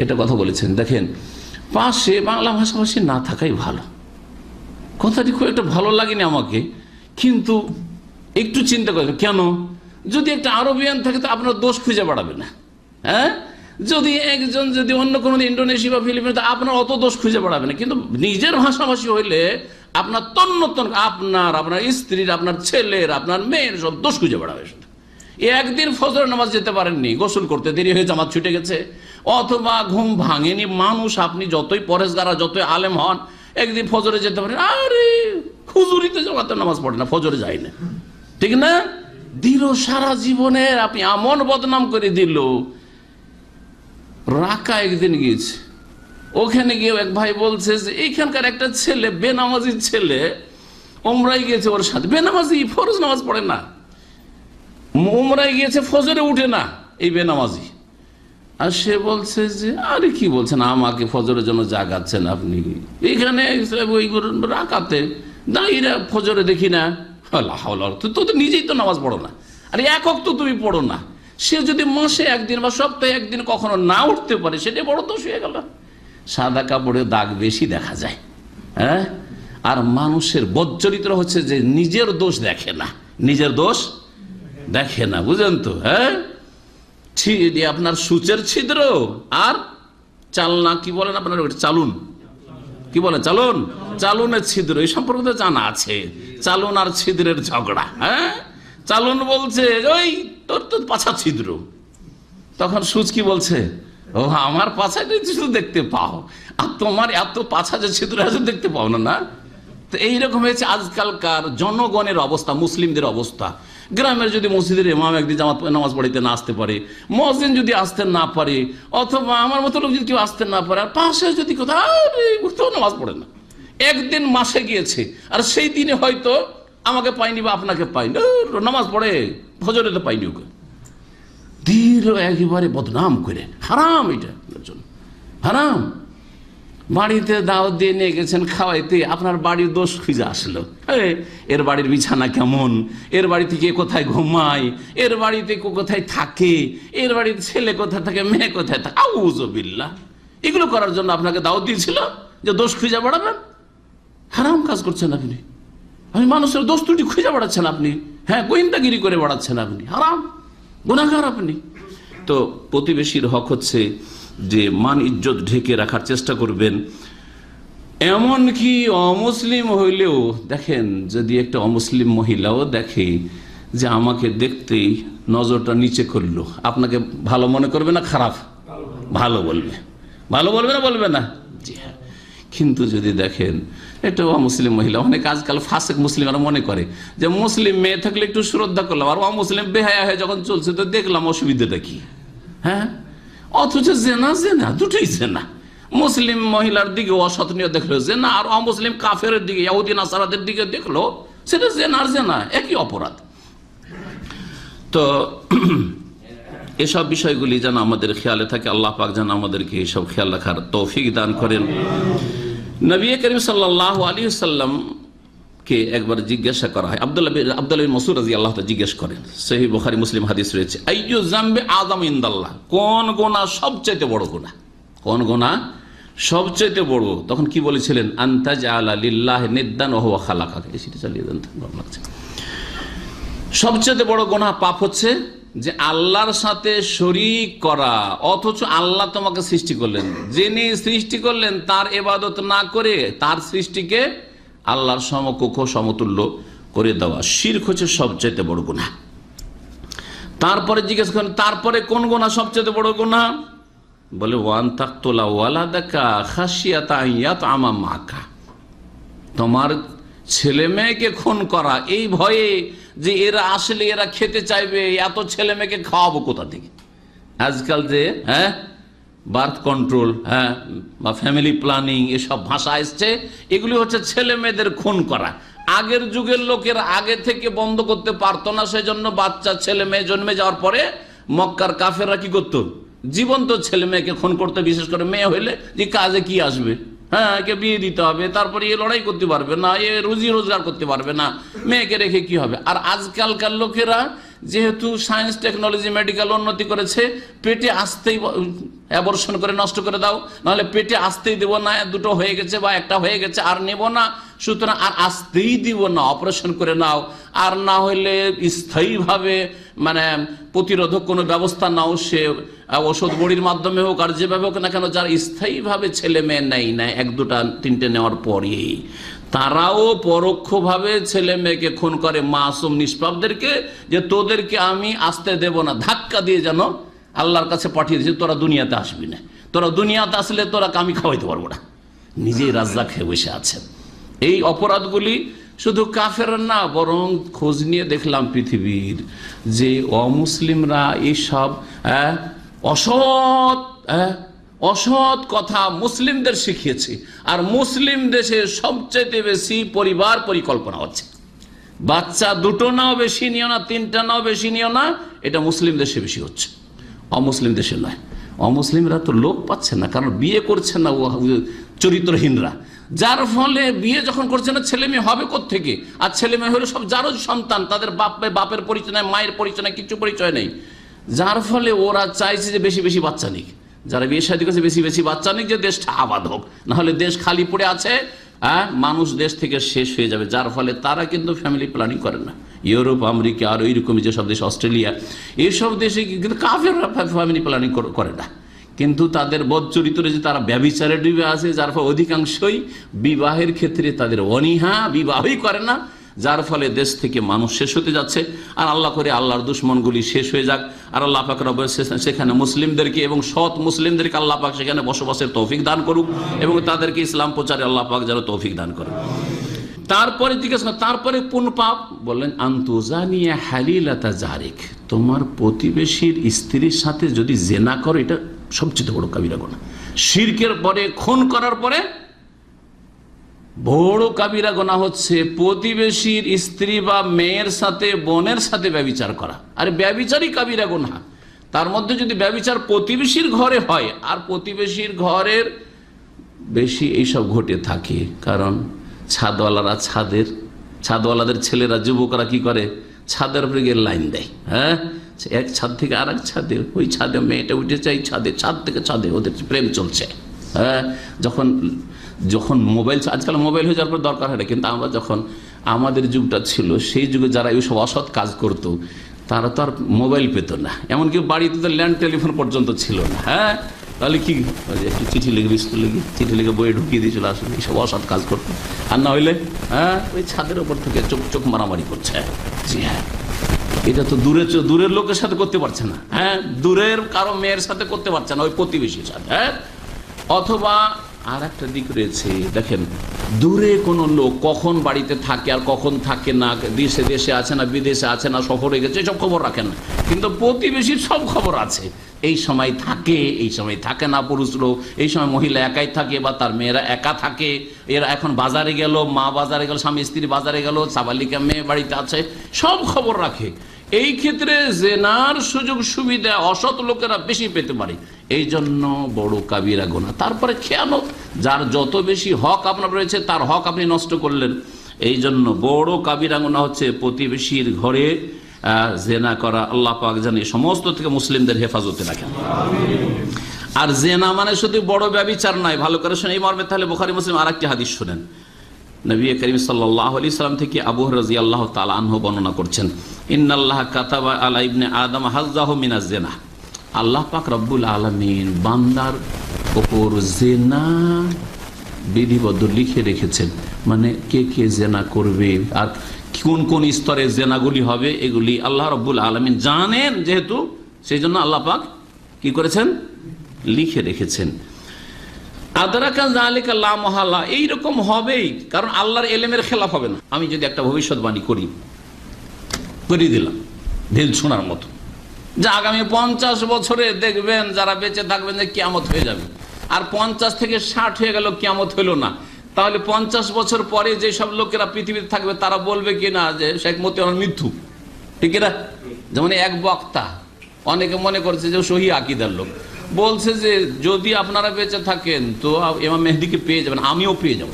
এটা কথা বলেছেন, দেখেন পাশে বাংলা ভাষাভাষী না থাকাই ভালো। কথাটি খুব একটা ভালো লাগেনি আমাকে, কিন্তু একটু চিন্তা করেন, কেন, যদি একটা আরবিয়ান থাকে তো আপনার দোষ খুঁজে বেড়াবে না। হ্যাঁ, যদি একজন যদি অন্য কোনো ইন্ডোনেশিয়া বা ফিলিপিন্স, আপনার অত দোষ খুঁজে বেড়াবে না, কিন্তু নিজের ভাষাভাষী হইলে আপনার তন্নতন, আপনার স্ত্রীর, আপনার ছেলের, আপনার মেয়ের সব দোষ খুঁজে বেড়াবে। একদিন ফজরের নামাজ যেতে পারেননি, গোসল করতে দেরি হয়ে জামাত ছুটে গেছে, অথবা ঘুম ভাঙেনি মানুষ, আপনি যতই পরেশগারা, যতই আলেম হন, একদিন ফজরে যেতে পারেন, আরে হুজুরিতে জামাতে নামাজ পড়ে না, ফজরে যায় না, ঠিক না, দিল সারা জীবনের আপনি এমন বদনাম করে দিল। রাকা একদিন গিয়েছে, ওখানে গিয়ে এক ভাই বলছে যে এইখানকার একটা ছেলে, বেনামাজির ছেলে, উমরায় গিয়েছে, ওর সাথে বেনামাজি, ফরজ নামাজ পড়ে না, উমরায় গিয়েছে, ফজরে উঠে না, এই বেনামাজি। আর সে বলছে যে আরে কি বলছেন, আমাকে ফজরের জন্য জাগাচ্ছেন আপনি, এইখানে ওই রাকাতে দাঁড়িয়ে ফজরে দেখি না, তো নিজেই তো নামাজ পড়ো না, আর একক তো তুমি পড়ো না। সে যদি মাসে একদিন বা সপ্তাহে একদিন কখনো না উঠতে পারে, সেটা বড় দোষ হয়ে গেল। সাদা কাপড়ে দাগ বেশি দেখা যায়, হ্যাঁ, আর মানুষের বজ্জরিত হচ্ছে যে নিজের দোষ দেখে না, নিজের দোষ দেখে না, বুঝলেন তো। হ্যাঁ, আপনার সূচের ছিদ্র আর চালনা, কি বলেন আপনার, চালুন, কি বলে চালুন, চালুনের ছিদ্র, এই সম্পর্কে তো জানা আছে। চালুন আর ছিদ্রের ঝগড়া। হ্যাঁ, চালুন বলছে ওই তোর তো পাছা ছিদ্র, তখন সুচ কি বলছে, ও আমার পাছাটাই শুধু দেখতে পাও, আর তোমার এত পাছা যে ছিদ্র আছে দেখতে পাও না। না, তো এইরকম হয়েছে আজকালকার জনগণের অবস্থা, মুসলিমদের অবস্থা। গ্রামের যদি মসজিদের ইমাম একদিন জামাত নামাজ পড়িতে না আসতে পারে, মুয়াজ্জিন যদি আসতে না পারে, অথবা আমার মতো লোক যদি কেউ আসতে না পারে, আর পাশে যদি কোথাও নামাজ পড়ে না, একদিন মাসে গিয়েছে, আর সেই দিনে হয়তো আমাকে পাইনি বা আপনাকে পাইনি, নামাজ পড়ে ফজরে তো পাইনি, ওকে দৃঢ় একেবারে বদনাম করে, হারাম, এটা হারাম। বাড়িতে দাওয়াত দিয়ে নিয়ে গেছেন খাওয়াইতে, আপনার বাড়ির দোষ খুঁজে আসলো, এর বাড়ির বিছানা কেমন, এর বাড়িতে কে কোথায় ঘুমায়, এর বাড়িতে কোথায় থাকে, এর বাড়ির ছেলে কোথায় থাকে, মেয়ে কোথায় থাকে, আউযুবিল্লাহ। এগুলো করার জন্য আপনাকে দাওয়াত দিয়েছিল যে দোষ খুঁজে বেড়াবেন? হারাম কাজ করছেন আপনি। আমি মানুষের দোষ ত্রুটি খুঁজে বেড়াচ্ছেন আপনি, হ্যাঁ, গোয়েন্দাগিরি করে বেড়াচ্ছেন আপনি, হারাম, গুনাহগার আপনি। তো প্রতিবেশীর হক হচ্ছে যে মান ইজ্জত ঢেকে রাখার চেষ্টা করবেন। এমনকি অমুসলিম হইলেও দেখেন, যদি একটা অমুসলিম মহিলাও দেখে যে আমাকে দেখতেই নজরটা নিচে করলো, আপনাকে ভালো মনে করবে না খারাপ? ভালো বলবে। ভালো বলবে না, বলবে না? জি হ্যাঁ। কিন্তু যদি দেখেন একটা অমুসলিম মহিলা, অনেক আজকাল ফাসেক মুসলিমরা মনে করে যে মুসলিম মেয়ে থাকলে একটু শ্রদ্ধা করলাম, আর অমুসলিম বেহায়া হয়ে যখন চলছে তো দেখলাম অসুবিধাটা কি। হ্যাঁ, অথচ জেনা জেনা, দুটোই জেনা। মুসলিম মহিলার দিকে অসৎনীয় দেখলো জেনা, আর অমুসলিম কাফের দিকে, ইহুদি নাসারাদের দিকে দেখলো, সেটা জেনার জেনা, একই অপরাধ। তো এসব বিষয়গুলি যেন আমাদের খেয়ালে থাকে, আল্লাহ পাক যেন আমাদেরকে এসব খেয়াল রাখার তৌফিক দান করেন। নবী করিম সাল্লাল্লাহু আলাইহি ওয়াসাল্লাম কে একবার জিজ্ঞাসা করা হয়, আব্দুল্লাহ বিন মাসউদ রাদিয়াল্লাহু তাআলা জিজ্ঞেস করেন, সহিহ বুখারী মুসলিম হাদিস রয়েছে, আইয়ু যামবি আযাম ইনদাল্লাহ, কোন গুনাহ সবচেয়ে বড় গুনাহ, কোন গুনাহ সবচেয়ে বড়? তখন কি বলেছিলেন? আনতাজআলা লিল্লাহি নিদ্দান ওয়া হুয়া খালাকাকা। এসিটা চালিয়ে দেন, ভালো লাগছে। সবচেয়ে বড় গুনাহ, পাপ হচ্ছে যে আল্লাহর সাথে শরীক করা, অথচ আল্লাহ তোমাকে সৃষ্টি করলেন, যিনি সৃষ্টি করলেন তার ইবাদত না করে তার সৃষ্টিকে আল্লাহর সমকক্ষ সমতুল্য করে দেওয়া, শিরক হচ্ছে সবচেয়ে বড় গুনাহ। তারপরে জিজ্ঞেস করেন, তারপরে কোন গুনাহ সবচেয়ে বড় গুনাহ? বলে ওয়ান তাকতুলা ওয়ালাদাকা খাশিয়াতা ইয়াতআমা মাকা, তোমার ছেলে মেয়েকে খুন করা এই ভয়ে যে এরা আসলে এরা খেতে চাইবে, এত ছেলে মেয়েকে খাওয়াবো কোথা থেকে। আজকাল যে বার্থ কন্ট্রোল বা ফ্যামিলি প্ল্যানিং এসব ভাষা এসছে, এগুলি হচ্ছে ছেলে মেয়েদের খুন করা। আগের যুগের লোকের আগে থেকে বন্ধ করতে পারতো না, সেজন্য বাচ্চা ছেলে মেয়ে জন্মে যাওয়ার পরে মক্কার কাফেররা কি করতো? জীবন্ত ছেলে মেয়েকে খুন করতে, বিশেষ করে মেয়ে হইলে যে কাজে কি আসবে, একে বিয়ে দিতে হবে, তারপরে এ লড়াই করতে পারবে না, এ রুজি রোজগার করতে পারবে না, মেয়েকে রেখে কি হবে। আর আজকালকার লোকেরা যেহেতু সায়েন্স টেকনোলজি মেডিকেল উন্নতি করেছে, পেটে আসতেই অ্যাবর্শন করে নষ্ট করে দাও, নাহলে পেটে আসতেই দেবো না, দুটো হয়ে গেছে বা একটা হয়ে গেছে আর নেব না, সুতরাং আর আসতেই দিব না, অপারেশন করে নাও, আর না হইলে স্থায়ীভাবে মানে প্রতিরোধক কোনো ব্যবস্থা নাও, সে ওষুধ বড়ির মাধ্যমে হোক আর যেভাবে হোক না কেন, যারা স্থায়ীভাবে ছেলে মেয়ে নেয় না, এক দুটা তিনটে নেওয়ার পরে তারাও পরোক্ষভাবে ছেলে মেয়েকে খুন করে, মাসুম নিষ্পাপদেরকে, যে তোদেরকে আমি আসতে দেব না, ধাক্কা দিয়ে যেন আল্লাহর কাছে পাঠিয়ে দিয়েছে, তোরা দুনিয়াতে আসবি না, তোরা দুনিয়াতে আসলে তোরা আমি খাওয়াইতে পারবো না, নিজেই রাজ্জাক খেয়ে বসে আছেন। এই অপরাধগুলি শুধু কাফের না, বরং খোঁজ নিয়ে দেখলাম পৃথিবীর যে অমুসলিমরা এইসব অসৎ কথা মুসলিমদের শিখিয়েছে। আর মুসলিম দেশে সবচেয়ে বেশি পরিবার পরিকল্পনা হচ্ছে। বাচ্চা দুটো নাও বেশি নিও না, তিনটা নাও বেশি নিও না, এটা মুসলিম দেশে বেশি হচ্ছে, অমুসলিম দেশে নয়। অমুসলিমরা তো লোক পাচ্ছে না, কারণ বিয়ে করছে না চরিত্রহীনরা, যার ফলে বিয়ে যখন করছে না ছেলে মেয়ে হবে কোত্থেকে? আর ছেলে মেয়ে হলো সব যারও সন্তান, তাদের বাপের পরিচয় নেই, মায়ের পরিচয় নেই, কিছু পরিচয় নেই, যার ফলে ওরা চাইছে যে বেশি বেশি বাচ্চা নিক, যারা বিয়ে শাদী করছে বেশি বেশি বাচ্চা নিক, যে দেশটা আবাদ হোক, নাহলে দেশ খালি পড়ে আছে, মানুষ দেশ থেকে শেষ হয়ে যাবে। যার ফলে তারা কিন্তু ফ্যামিলি প্ল্যানিং করে না। ইউরোপ, আমেরিকা আর ওইরকমই যেসব দেশ, অস্ট্রেলিয়া, এইসব দেশে কিন্তু কাফেররা ফ্যামিলি প্ল্যানিং করে না। কিন্তু তাদের বদ চরিত্রে যে তারা ব্যভিচারে ডুবে আছে, যার ফলে অধিকাংশই বিবাহের ক্ষেত্রে তাদের অনীহা, বিবাহই করে না, যার ফলে দেশ থেকে মানুষ শেষ হতে যাচ্ছে। আর আল্লাহ করে আল্লাহর দুশ্মনগুলি শেষ হয়ে যাক, আর আল্লাহ পাক রব্বুল সেখানে মুসলিমদেরকে এবং সৎ মুসলিমদেরকে আল্লাহ পাক সেখানে বসবাসের তৌফিক দান করুক এবং তাদেরকে ইসলাম প্রচারে আল্লাহ পাক যেন তৌফিক দান করুক। তারপরে জিজ্ঞেস করেন, তারপরে কোন পাপ? বললেন আনতুজানিয়া হালিলাতা জারিক, তোমার প্রতিবেশীর স্ত্রীর সাথে যদি জেনা করো, এটা সবচেয়ে বড় কাবিরা গুনাহ। শিরকের পরে, খুন করার পরে বড় কাবিরা গুনাহ হচ্ছে প্রতিবেশীর স্ত্রী বা মেয়ের সাথে, বোনের সাথে ব্যভিচার করা। আরে ব্যভিচারই কাবিরা গুনাহ। তার মধ্যে যদি ব্যভিচার প্রতিবেশীর ঘরে হয়, আর প্রতিবেশীর ঘরের বেশি এইসব ঘটে থাকে, কারণ ছাদওয়ালারা ছাদওয়ালাদের ছেলেরা, যুবকরা কি করে, ছাদের উপরে গিয়ে লাইন দেয়। হ্যাঁ, এক ছাদ থেকে আর এক ছাদে, ওই ছাদে মেয়েটা উঠে চাই ছাদে, ছাদ থেকে ছাদে ওদের প্রেম চলছে। হ্যাঁ, যখন মোবাইল, আজকাল মোবাইল হয়ে যাওয়ার পর দরকার হয় না, কিন্তু আমরা যখন আমাদের যুগটা ছিল, সেই যুগে যারা এইসব অসৎ কাজ করতো তারা তো আর মোবাইল পেত না, এমনকি বাড়িতে তো ল্যান্ড টেলিফোন পর্যন্ত ছিল না। হ্যাঁ, তাহলে কি একটু চিঠি লিখে, স্কুলে গিয়ে চিঠি লিখে বইয়ে ঢুকিয়ে দিয়েছিল, আসলে এইসব অসৎ কাজ করতো। আর না হইলে হ্যাঁ, ওই ছাদের ওপর থেকে চোখ মারামারি করছে। জি হ্যাঁ, এটা তো দূরের লোকের সাথে করতে পারছে না। হ্যাঁ, দূরের কারো মেয়ের সাথে করতে পারছে না, ওই প্রতিবেশীর সাথে। হ্যাঁ, অথবা আর একটা দিক রয়েছে, দেখেন দূরে কোনো লোক কখন বাড়িতে থাকে আর কখন থাকে না, দেশে আছে না বিদেশে আছে না সফরে গেছে, সব খবর রাখেন না, কিন্তু প্রতিবেশীর সব খবর আছে। এই সময় থাকে, এই সময় থাকে না পুরুষ লোক, এই সময় মহিলা একাই থাকে বা তার মেয়েরা একা থাকে, এরা এখন বাজারে গেল, মা বাজারে গেল, স্বামী স্ত্রী বাজারে গেল, সাবালিকা মেয়ে বাড়িতে আছে, সব খবর রাখে। এই ক্ষেত্রে জেনার সুযোগ সুবিধা অসৎ লোকেরা বেশি পেতে পারে, এই জন্য বড় কাবিরা গুনাহ। তারপরে খেয়ানত, যার যত বেশি হক আপনার রয়েছে তার হক আপনি নষ্ট করলেন, এই জন্য বড় কাবিরা গুনাহ হচ্ছে প্রতিবেশীর ঘরে জেনা করা। আল্লাহ পাক জানে সমস্ত থেকে মুসলিমদের হেফাজতে রাখেন। আর জেনা মানে শুধু বড় ব্যভিচার নয়, ভালো করে শুনে এই মর্মে তাহলে বুখারী মুসলিম আরেকটি হাদিস শুনেন। নবী করিম সাল্লাল্লাহু আলাইহি সাল্লাম থেকে আবু হুরায়রা রাদিয়াল্লাহু তাআলা আনহু বর্ণনা করছেন, ইন্নাল্লাহ কাতাবা আলা ইবনে আদম হাজ্জাহু মিনাজ জিনা, আল্লাহ পাক রব্বুল আলামিন বান্দার উপর জিনা বিধিবদ্ধ লিখে রেখেছেন। মানে কে কে জিনা করবে আর কোন কোন স্তরে জিনাগুলি হবে, এগুলি আল্লাহ রব্বুল আলামিন জানেন, যেহেতু সেই জন্য আল্লাহ পাক কি করেছেন, লিখে রেখেছেন। আদরাকা যালিকা লা মুহাল্লা, এইরকম হবেই, কারণ আল্লাহর ইলমের খেলাফ হবে না। আমি যদি একটা ভবিষ্যৎবাণী করে দিলাম ঢেল শোনার মতো, যে আগামী 50 বছরে দেখবেন যারা বেঁচে থাকবেন যে কিয়ামত হয়ে যাবে, আর 50 থেকে 60 হয়ে গেল কিয়ামত হইল না, তাহলে 50 বছর পরে যেসব লোকেরা পৃথিবীতে থাকবে তারা বলবে কি না যে শেখ মতিউর মিথ্যু, ঠিক না? যেমন এক বক্তা, অনেকে মনে করছে যে সহি আকীদার লোক, বলছে যে যদি আপনারা বেঁচে থাকেন তো ইমাম মেহেদীকে পেয়ে যাবেন, আমিও পেয়ে যাব।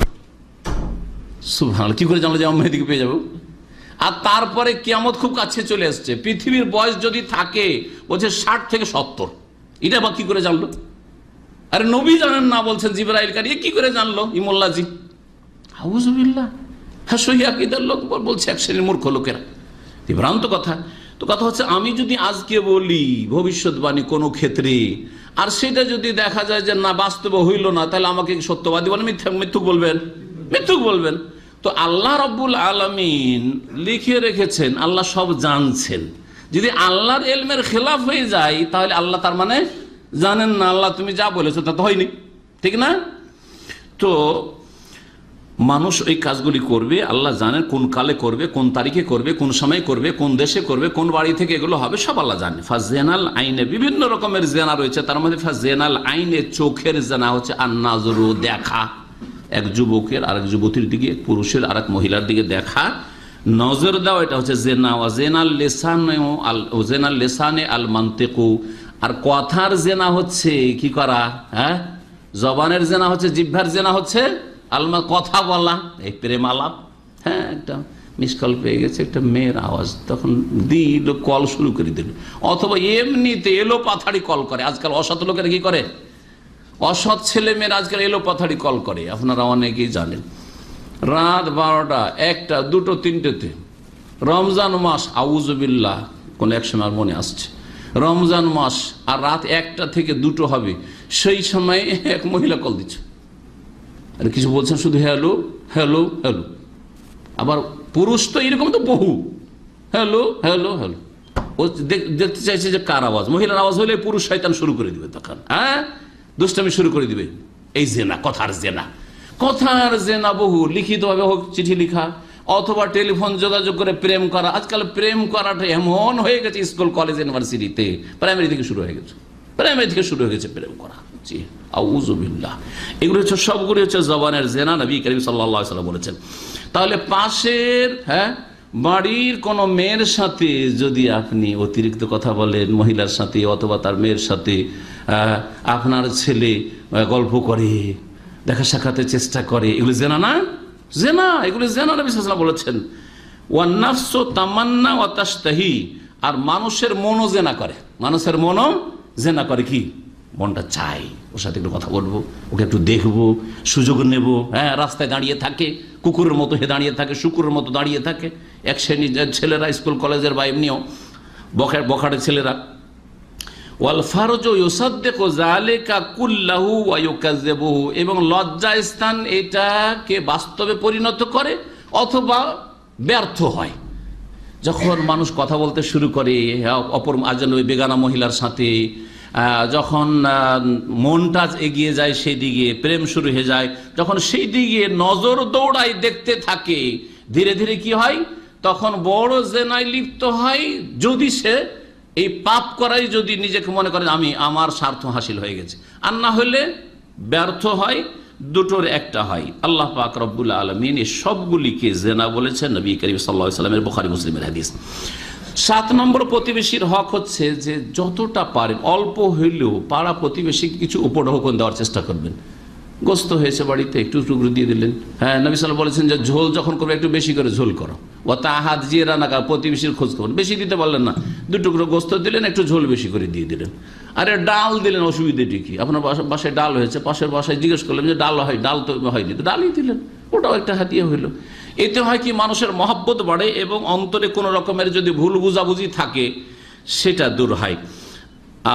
সুবহানাল্লাহ, কি করে জানলো যে ইমাম মেহেদীকে পেয়ে যাব? আর তারপরে কিয়ামত খুব কাছে চলে আসছে, পৃথিবীর বয়স যদি থাকে বলছে 60 থেকে 70, এটা বা কি করে জানলো? আরে নবী জানেন না, বলছেন জিবরাইল কারি, কি করে জানলো ইমুল্লাজি? আউযুবিল্লাহ, হ্যাঁ সহি আকীদার লোক বলছে এক শ্রেণীর মূর্খ লোকেরা, ভ্রান্ত কথা। তো কথা হচ্ছে, আমি যদি আজকে বলি ভবিষ্যৎবাণী কোনো ক্ষেত্রে, আর সেটা যদি দেখা যায় যে না বাস্তবে হইল না, তাহলে আমাকে সত্যবাদী বলে মিথ্যুক বলবেন? মিথ্যুক বলবেন। তো আল্লাহ রাব্বুল আলামিন লিখে রেখেছেন, আল্লাহ সব জানছেন। যদি আল্লাহর ইলমের খেলাফ হয়ে যায় তাহলে আল্লাহ তার মানে জানেন না, আল্লাহ তুমি যা বলেছো তা তো হয়নি, ঠিক না? তো মানুষ এই কাজগুলি করবে, আল্লাহ জানেন কোন কালে করবে, কোন তারিখে করবে, কোন সময় করবে, কোন দেশে করবে, কোন বাড়ি থেকে এগুলো হবে, সব আল্লাহ জানে। ফাজেনাল আইনে বিভিন্ন রকমের জেনা রয়েছে, তার মধ্যে ফাজেনাল আইনে চোখের জেনা হচ্ছে আন্নাজরু, দেখা, এক যুবকের আরেক যুবতীর দিকে, পুরুষের আরেক মহিলার দিকে দেখা, নজর দেওয়া, এটা হচ্ছে জেনা। ওয়াজেনাল লিসানে আল মান্তিকু, আর কথার জেনা হচ্ছে কি করা, হ্যাঁ জবানের জেনা হচ্ছে, জিহ্বার জেনা হচ্ছে আলমা, কথা বলা, এই প্রেম আলাপ। হ্যাঁ, একটা মিস কল পেয়ে গেছে, একটা মেয়ের আওয়াজ, তখন দিল কল শুরু করে দিল, অথবা এমনিতে এলো পাথাড়ি কল করে। আজকাল অসৎ লোকেরা কি করে, অসৎ ছেলে মেয়েরা আজকাল এলো পাথাড়ি কল করে, আপনারা অনেকেই জানেন। রাত 12টা, 1টা, 2টো, 3টেতে, রমজান মাস, আউযুবিল্লাহ, কোন এক সময় মনে আসছে রমজান মাস আর রাত 1টা থেকে 2টো হবে, সেই সময় এক মহিলা কল দিচ্ছে, আর কিছু বলছেন শুধু হ্যালো হ্যালো হ্যালো। আবার পুরুষ তো এরকম তো বহু, হ্যালো হ্যালো হ্যালো। ও দেখতে চাইছে যে কার আওয়াজ, মহিলার আওয়াজ হলে পুরুষ শয়তান শুরু করে দিবে, তখন দুষ্টামি শুরু করে দিবে। এই জেনা, কথার জেনা বহু, লিখিতভাবে হোক, চিঠি লিখা অথবা টেলিফোন যোগাযোগ করে প্রেম করা। আজকাল প্রেম করাটা এমন হয়ে গেছে, স্কুল কলেজ ইউনিভার্সিটিতে প্রাইমারি থেকে শুরু হয়ে গেছে প্রেম করা। জি আউযুবিল্লাহ। এগুলো হচ্ছে সবগুলো হচ্ছে জবানের জেনা। নবী করিম সাল্লাল্লাহু আলাইহি ওয়াসাল্লাম বলেছেন। তাহলে পাশের বাড়ির কোন মেয়ের সাথে যদি আপনি অতিরিক্ত কথা বলেন, মহিলার সাথে অথবা তার মেয়ের সাথে, আপনার ছেলে গল্প করে, দেখা সাক্ষাতের চেষ্টা করে, এগুলো জেনা না? জেনা, এগুলো জেনা। নবী সাল্লাল্লাহু আলাইহি ওয়াসাল্লাম বলেছেন ওয়ান নাফসু তামান্না ওয়া তাশতাহি, আর মানুষের মনও জেনা করে। মানুষের মনও জেনা করে, কি মনটা চাই ওর সাথে একটু কথা বলবো, ওকে একটু দেখবো, সুযোগ নেব। রাস্তায় দাঁড়িয়ে থাকে, কুকুরের মতো দাঁড়িয়ে থাকে, শুকুরের মতো দাঁড়িয়ে থাকে এক শ্রেণীর ছেলেরা, স্কুল কলেজের বা এমনিও বখাটের ছেলেরা। ওয়াল ফারজু ইউসাদ্দিকু যালিকা কুল্লাহু ওয়া ইউকাযযিবুহু, এবং লজ্জা স্থান এটাকে বাস্তবে পরিণত করে অথবা ব্যর্থ হয়। যখন মানুষ কথা বলতে শুরু করে অপর আজনবী বেগানা মহিলার সাথে, যখন মনটা এগিয়ে যায় সেই দিকে, প্রেম শুরু হয়ে যায়, যখন সেই দিকে নজর দৌড়ায়, দেখতে থাকে, ধীরে ধীরে কি হয়, তখন বড় জেনায় লিপ্ত হয়। যদি সে এই পাপ করাই যদি নিজেকে মনে করে আমি আমার স্বার্থ হাসিল হয়ে গেছে, আর না হলে ব্যর্থ হয়, দুটোর একটা হয়। আল্লাহ পাক রব্বুল আলামিন এই সবগুলিকে জেনা বলেছেন। নবী করিম সাল্লাল্লাহু আলাইহি ওয়াসাল্লামের বুখারী মুসলিমের হাদিস। 7 নম্বর প্রতিবেশীর হক হচ্ছে যে যতটা পারেন অল্প হইলেও পাড়া প্রতিবেশীকে কিছু উপঢৌকন দেওয়ার চেষ্টা করবেন। গোস্ত হয়েছে বাড়িতে, একটু টুকরো দিয়ে দিলেন। নবী সাল্লাল্লাহু বলেছেন যে ঝোল যখন করবে একটু বেশি করে ঝোল করো। ও তাহাদ জিয়ে রান্না, প্রতিবেশীর খোঁজ খবর বেশি দিতে পারলেন না, 2 টুকরো গোস্ত দিলেন, একটু ঝোল বেশি করে দিয়ে দিলেন। আরে ডাল দিলেন, অসুবিধাটি কি? আপনার বাসায় ডাল হয়েছে, পাশের বাসায় জিজ্ঞেস করলেন যে ডাল হয়, ডাল তো হয়নি, তো ডালই দিলেন, ওটাও একটা হাদিয়া হইল। এতে হয় কি, মানুষের মহব্বত বাড়ে এবং অন্তরে কোনো রকমের যদি ভুল বুঝাবুঝি থাকে সেটা দূর হয়।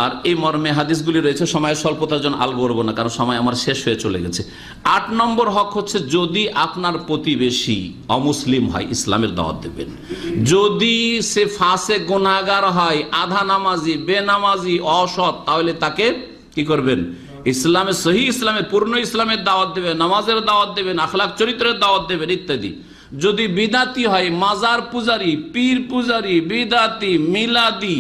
আর এই মর্মে হাদিসগুলি রয়েছে। সময়ের স্বল্পতার জন্য আল বলবো না, কারণ সময় আমার শেষ হয়ে চলে গেছে। 8 নম্বর হক হচ্ছে যদি আপনার প্রতিবেশী অমুসলিম হয়, ইসলামের দাওয়াত দেবেন। যদি সে ফাসেক গুনাহগার হয়, আধা নামাজি, বেনামাজি, অসৎ, তাহলে তাকে কি করবেন? ইসলামের সহি ইসলামের পূর্ণ ইসলামের দাওয়াত দেবেন, নামাজের দাওয়াত দেবেন, আখলাক চরিত্রের দাওয়াত দেবেন ইত্যাদি। যদি বিদাতি হয়, মাজার পূজারি, পীর পূজারি, বিদাতি, মিলাদি,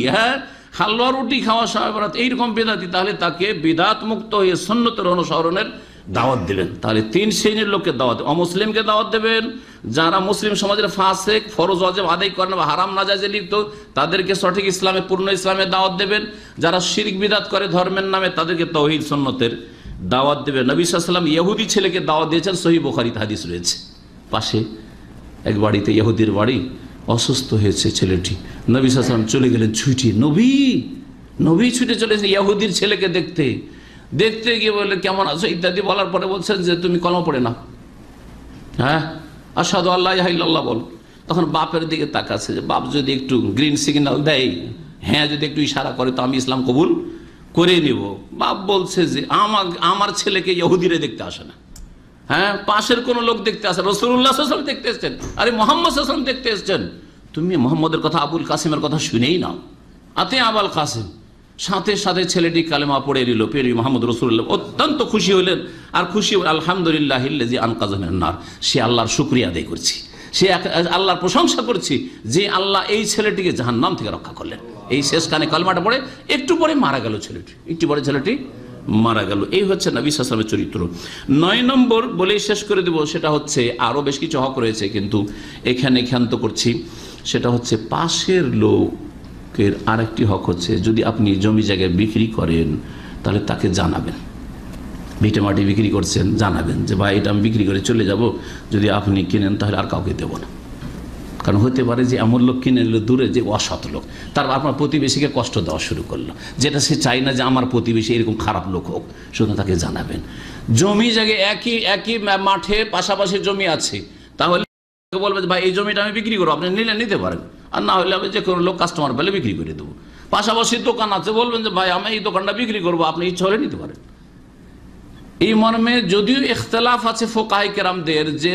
হালুয়া রুটি খাওয়া সাহাবাত এইরকম বেদাতি, তাহলে তাকে বিদাত মুক্ত হয়ে সুন্নতের অনুসরণের দাওয়াত দেবেন। তাহলে 3 শ্রেণীর লোককে দাওয়াত, অমুসলিমকে দাওয়াত দেবেন, যারা মুসলিম সমাজের ফাসেক, ফরজ ওয়াজিব আদায় করেন বা হারাম নাজায়েজে লিপ্ত, তাদেরকে সঠিক ইসলামে, পূর্ণ ইসলামের দাওয়াত দেবেন। যারা শিরক বিদাত করে ধর্মের নামে, তাদেরকে তাওহীদ সুন্নতের দাওয়াত দেবেন। নবী সাল্লাল্লাহু আলাইহি ওয়াসাল্লাম ইহুদি ছেলেকে দাওয়াত দিয়েছেন, সহিহ বুখারীতে হাদিস রয়েছে। পাশে এক বাড়িতে, ইহুদির বাড়ি, অসুস্থ হয়েছে ছেলেটি, নবী সাল্লাল্লাহু আলাইহি ওয়াসাল্লাম চলে গেলেন ছুটে, নবী ছুটে চলেছেন ইহুদির ছেলেকে দেখতে গিয়ে বললেন কেমন আছো ইত্যাদি বলার পরে বলছেন যে তুমি কলমা পড়ে না, আশহাদু আল্লা ইলাহা ইল্লাল্লাহ বল। তখন বাপের দিকে তাকাচ্ছে যে বাপ যদি একটু গ্রিন সিগন্যাল দেয়, যদি একটু ইশারা করে, তো আমি ইসলাম কবুল করে নিব। বাপ বলছে যে আমার ছেলেকে ইহুদিরে দেখতে আসে না, পাশের কোন লোক দেখতে আসে, রাসূলুল্লাহ সাল্লাল্লাহু আলাইহি ওয়াসাল্লাম দেখতে এসেছেন, আরে মুহাম্মদ সাল্লাল্লাহু আলাইহি ওয়াসাল্লাম দেখতে এসেছেন, তুমি মুহাম্মদের কথা, আবুল কাসিমের কথা শুনেই নাও, আতে আবুল কাসিম। সাথে সাথে ছেলেটি কালেমা পড়ে নিল, পেরি মুহাম্মদ রাসূলুল্লাহ। অত্যন্ত খুশি হইলেন, আর খুশি আলহামদুলিল্লাহিল্লাযী আনকাযা মিনান নার, সে আল্লাহর শুকরিয়া আদায় করছি, সে আল্লাহর প্রশংসা করছি যে আল্লাহ এই ছেলেটিকে জাহান্নাম থেকে রক্ষা করলেন। এই শেষ কানে কালেমাটা পড়ে একটু পরে মারা গেল ছেলেটি, একটু পরে ছেলেটি মারা গেল। এই হচ্ছে নবী সাল্লাল্লাহু আলাইহি ওয়াসাল্লামের চরিত্র। 9 নম্বর বলেই শেষ করে দেব, সেটা হচ্ছে আরো বেশ কিছু হক রয়েছে, কিন্তু এখানে ক্ষান্ত করছি। সেটা হচ্ছে পাশের লোকের আরেকটি হক হচ্ছে, যদি আপনি জমি জায়গায় বিক্রি করেন তাহলে তাকে জানাবেন। ভিটে মাটি বিক্রি করছেন, জানাবেন যে ভাই এটা আমি বিক্রি করে চলে যাব, যদি আপনি কিনেন তাহলে আর কাউকে দেবো না। কারণ হতে পারে যে এমন লোক কিনে নিল দূরে, যে অসৎ লোক, তার আপনার প্রতিবেশীকে কষ্ট দেওয়া শুরু করলো, যেটা সে চাই না যে আমার প্রতিবেশী এরকম খারাপ লোক হোক, শুধু তাকে জানাবেন। জমি জায়গায় একই মাঠে পাশাপাশি জমি আছে, তাহলে বলবে যে ভাই এই জমিটা আমি বিক্রি করবো, আপনি নিলে নিতে পারেন, আর না হলে আমি যে কোনো লোক কাস্টমার পেলে বিক্রি করে দেবো। পাশাপাশি দোকান আছে, বলবেন যে ভাই আমি এই দোকানটা বিক্রি করবো, আপনি ইচ্ছা হলে নিতে পারেন। এই মর্মে যদিও ইখতিলাফ আছে ফোকাহে কেরামদের যে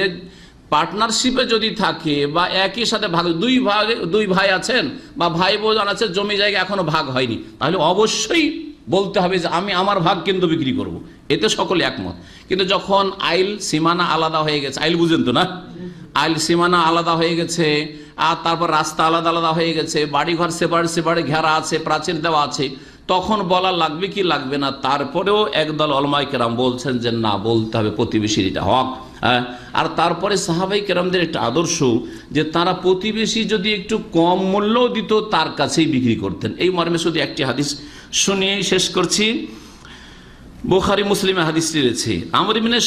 পার্টনারশিপে যদি থাকে বা একই সাথে ভাগ, দুই ভাই আছেন বা ভাই বোন আছে, জমি জায়গা এখনো ভাগ হয়নি, তাহলে অবশ্যই বলতে হবে যে আমি আমার ভাগ কিন্তু বিক্রি করব, এতে সকলে একমত। কিন্তু যখন আইল সীমানা আলাদা হয়ে গেছে, আইল বুঝেন তো না, আইল সীমানা আলাদা হয়ে গেছে, আর তারপর রাস্তা আলাদা আলাদা হয়ে গেছে, বাড়িঘর সেপারেট সেপারেট ঘেরা আছে, প্রাচীর দেওয়া আছে, তখন বলা লাগবে কি লাগবে না? তারপরেও একদল উলামায়ে কেরাম বলছেন যে না, বলতে হবে, প্রতিবেশীর এটা হক। আর তারপরে সাহাবায়ে কেরামদের একটা আদর্শ যে তারা প্রতিবেশী যদি একটু কম মূল্যও দিত তার কাছেই বিক্রি করতেন। এই মর্মে শুধু একটি হাদিস শুনিয়েই শেষ করছি। বুখারী মুসলিমে হাদিসটি রয়েছে। আমর ইবনে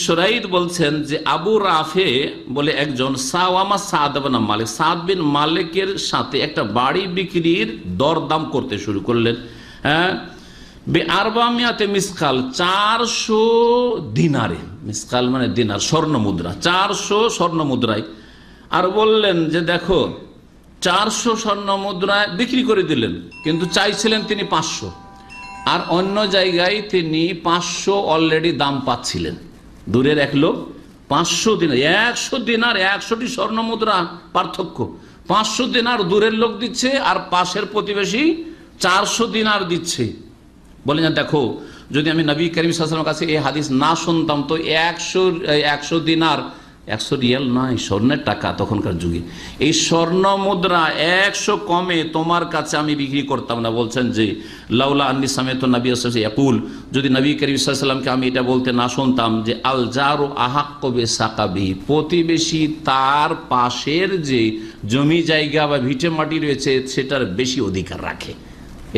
শুরাইদ বলছেন যে আবু রাফে বলে একজন সাওয়ামা সাদ বিন মালিক, সাদ বিন মালিকের সাথে একটা বাড়ি বিক্রির দরদাম করতে শুরু করলেন। বে-আরবামিয়াতে মিসকাল, 400 দিনারে, মিসকাল মানে দিনার, স্বর্ণ মুদ্রা, 400 স্বর্ণ মুদ্রায়। আর বললেন যে দেখো 400 স্বর্ণ মুদ্রায় বিক্রি করে দিলেন, কিন্তু চাইছিলেন তিনি 500, আর অন্য জায়গায় তিনি 500 অলরেডি দাম পাচ্ছিলেন। দূরের এক লোক 500 দিনার, 100 দিনার 100টি স্বর্ণ মুদ্রা পার্থক্য, 500 দিনার দূরের লোক দিচ্ছে আর পাশের প্রতিবেশী 400 দিনার দিচ্ছে। বলেন যে দেখো, যদি আমি নবী করিম সাল্লাল্লাহু আলাইহি ওয়াসাল্লামের কাছে এই হাদিস না শুনতাম তো 100 দিনার, 100 রিয়াল নয়, স্বর্ণের টাকা তখনকার যুগে, এই স্বর্ণ মুদ্রা 100 কমে তোমার কাছে আমি বিক্রি করতাম না। বলছেন যে লাউলা আন্নী সামিআতু নবী সাল্লাল্লাহু আলাইহি ওয়াসাল্লাম ইয়াকুল, যদি নবী করিম সাল্লাল্লাহু আলাইহি ওয়াসাল্লামকে আমি এটা বলতে না শুনতাম যে আল জারু আহাক্কু বিসাকাবি, প্রতিবেশী তার পাশের যে জমি জায়গা বা ভিটে মাটি রয়েছে সেটার বেশি অধিকার রাখে।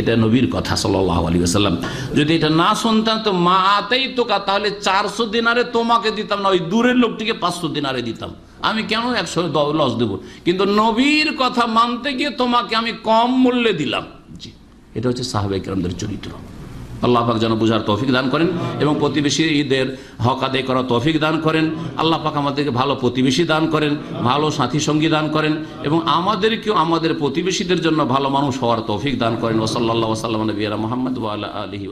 এটা নবীর কথা সাল্লাল্লাহু আলাইহি ওয়াসাল্লাম। যদি এটা না শুনতাম তো মা আতেই তোকা, তাহলে 400 দিনারে তোমাকে দিতাম না, ওই দূরের লোকটিকে 500 দিনারে দিতাম। আমি কেন 100 লস দেব? কিন্তু নবীর কথা মানতে গিয়ে তোমাকে আমি কম মূল্যে দিলাম। জি, এটা হচ্ছে সাহাবায়ে কেরামদের চরিত্র। আল্লাহ পাক যেন বুঝার তৌফিক দান করেন এবং প্রতিবেশীদের হক আদায় করার তৌফিক দান করেন। আল্লাহ পাক আমাদেরকে ভালো প্রতিবেশী দান করেন, ভালো সাথী সঙ্গী দান করেন এবং আমাদেরকেও আমাদের প্রতিবেশীদের জন্য ভালো মানুষ হওয়ার তৌফিক দান করেন। ওয়া সাল্লাল্লাহু ওয়া সাল্লাম আলা নবিয়িনা মুহাম্মদ ওয়া আলা আলিহি।